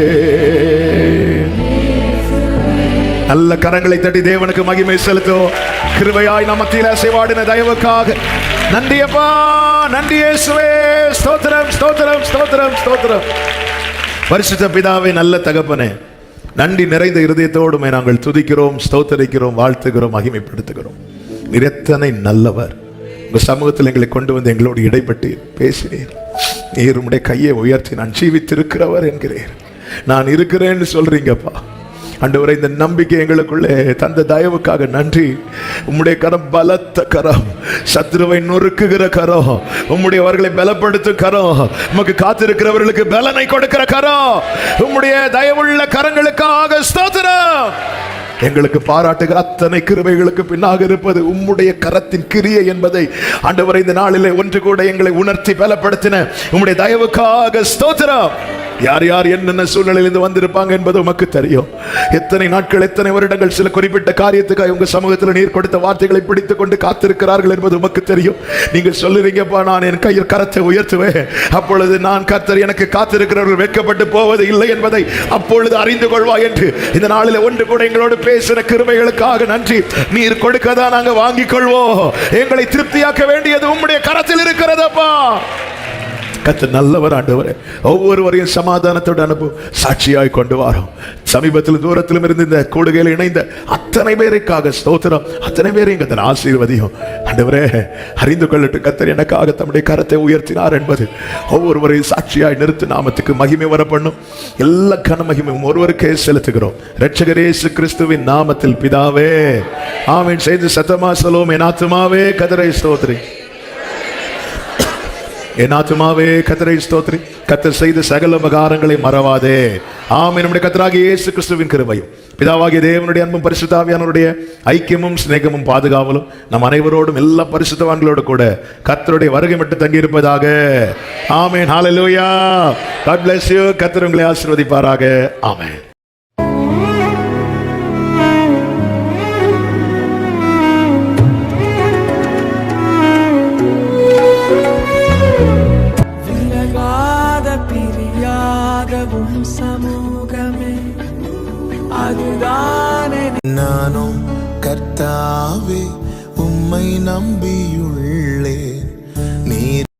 நல்ல கரங்களை தட்டி தேவனுக்கு மகிமை செலுத்துவோம். கிருபையாய் நம்ம மத்தியில சேவாடின தயவுக்காக நன்றியப்பா, நன்றி இயேசுவே. ஸ்தோத்திரம் ஸ்தோத்திரம் ஸ்தோத்திரம் ஸ்தோத்திரம். பரிசுத்த பிதாவே, நல்ல தகப்பனே, நன்றி நிறைந்த இருதயத்தோடுமே நாங்கள் துதிக்கிறோம், ஸ்தோத்தரிக்கிறோம், வாழ்த்துகிறோம், மகிமைப்படுத்துகிறோம். நீர் எத்தனை நல்லவர். உங்க சமூகத்தில் எங்களை கொண்டு வந்து எங்களோடு இடைப்பட்டு பேசினீர். நீர் உம்முடைய கையை உயர்த்தி நான் ஜீவித்திருக்கிறவர் என்கிறீர். நான் இருக்கிறேன்னு சொல்றீங்கப்பா. ஆண்டவரே, இந்த நம்பிக்கை எங்களுக்குள்ளே தந்த தயவுக்காக நன்றி. உம்முடைய கரம் பலத்த கரம், சத்துருவை நொறுக்குகிற கரம், உம்முடையவர்களை பலப்படுத்தும் கரம், உமக்கு காத்திருக்கிறவர்களுக்கு பலனை கொடுக்கிற கரம், உம்முடைய தயவுள்ள கரங்களுக்காக ஸ்தோத்திரம். எங்களுக்கு பாராட்டுகிற அத்தனை கிருபைகளுக்கு பின்னாக இருப்பது உம்முடைய கரத்தின் கிரியை என்பதை ஆண்டவரை இந்த நாளிலே ஒன்று கூட எங்களை உணர்த்தி பலப்படுத்தின உம்முடைய தயவுக்காக ஸ்தோத்திரம். யார் யார் என்னென்ன சூழ்நிலையிலிருந்து வந்திருப்பாங்க என்பது உமக்கு தெரியும். எத்தனை நாட்கள், எத்தனை வருடங்கள் சில குறிப்பிட்ட காரியத்துக்காக உங்க சமூகத்தில் நீர் கொடுத்த வார்த்தைகளை பிடித்துக் கொண்டு காத்திருக்கிறார்கள் என்பது உமக்கு தெரியும். நீங்கள் சொல்லுறீங்கப்பா, நான் என் கையில் கரத்தை உயர்த்துவேன், அப்பொழுது நான் கர்த்தர், எனக்கு காத்திருக்கிறவர்கள் வெட்கப்பட்டு போவது இல்லை என்பதை அப்பொழுது அறிந்து கொள்வாய் என்று இந்த நாளில் ஒன்று கூட எங்களோடு பேசின கிருபைகளுக்காக நன்றி. நீர் கொடுக்கதான் நாங்க வாங்கிக் கொள்வோம். எங்களை திருப்தியாக்க வேண்டியது உம்முடைய கரத்தில் இருக்கிறதப்பா. கர்த்தர் நல்லவர் ஆண்டவரே. ஒவ்வொருவரையும் சமாதானத்தோடு அனுப்பும் சாட்சியாய் கொண்டு வரோம். சமீபத்தில் தூரத்திலும் இருந்து இந்த கூடுகையில் இணைந்த அத்தனை பேருக்காக ஸ்தோத்திரம். அத்தனை பேரையும் கர்த்தர் ஆசீர்வதியும் ஆண்டவரே. அறிந்து கொள்ளட்டும், கர்த்தர் எனக்காக தம்முடைய கரத்தை உயர்த்தினார் என்பது ஒவ்வொருவரையும் சாட்சியாய் நிறுத்து நாமத்துக்கு மகிமை வர பண்ணும். எல்லா கன மகிமையும் ஒருவருக்கே செலுத்துகிறோம், இரட்சகர் இயேசு கிறிஸ்துவின் நாமத்தில் பிதாவே, ஆமென். செய்து சத்தமா சொல்லுவோம், என் ஆத்துமாவே கர்த்தரை ஸ்தோத்திரி, என் ஆத்துமாவே கர்த்தரை ஸ்தோத்திரி, கர்த்தர் செய்த சகல உபகாரங்களை மறவாதே. ஆமென். நம்முடைய கர்த்தராகிய இயேசு கிறிஸ்துவின் கிருபையும் பிதாவாகிய தேவனுடைய அன்பும் பரிசுத்த ஆவியானவருடைய ஐக்கியமும் சிநேகமும் பாதுகாவலும் நம் அனைவரோடும் எல்லா பரிசுத்தவான்களோடு கூட கர்த்தருடைய வருகை மட்டும் தங்கி இருப்பதாக. ஆமென். ஹல்லேலூயா. God bless you. கர்த்தர் உங்களை ஆசீர்வதிப்பாராக. ஆமென்.
சமூகமே அதுதானே.
நானும் கர்த்தாவே உம்மை நம்பியுள்ள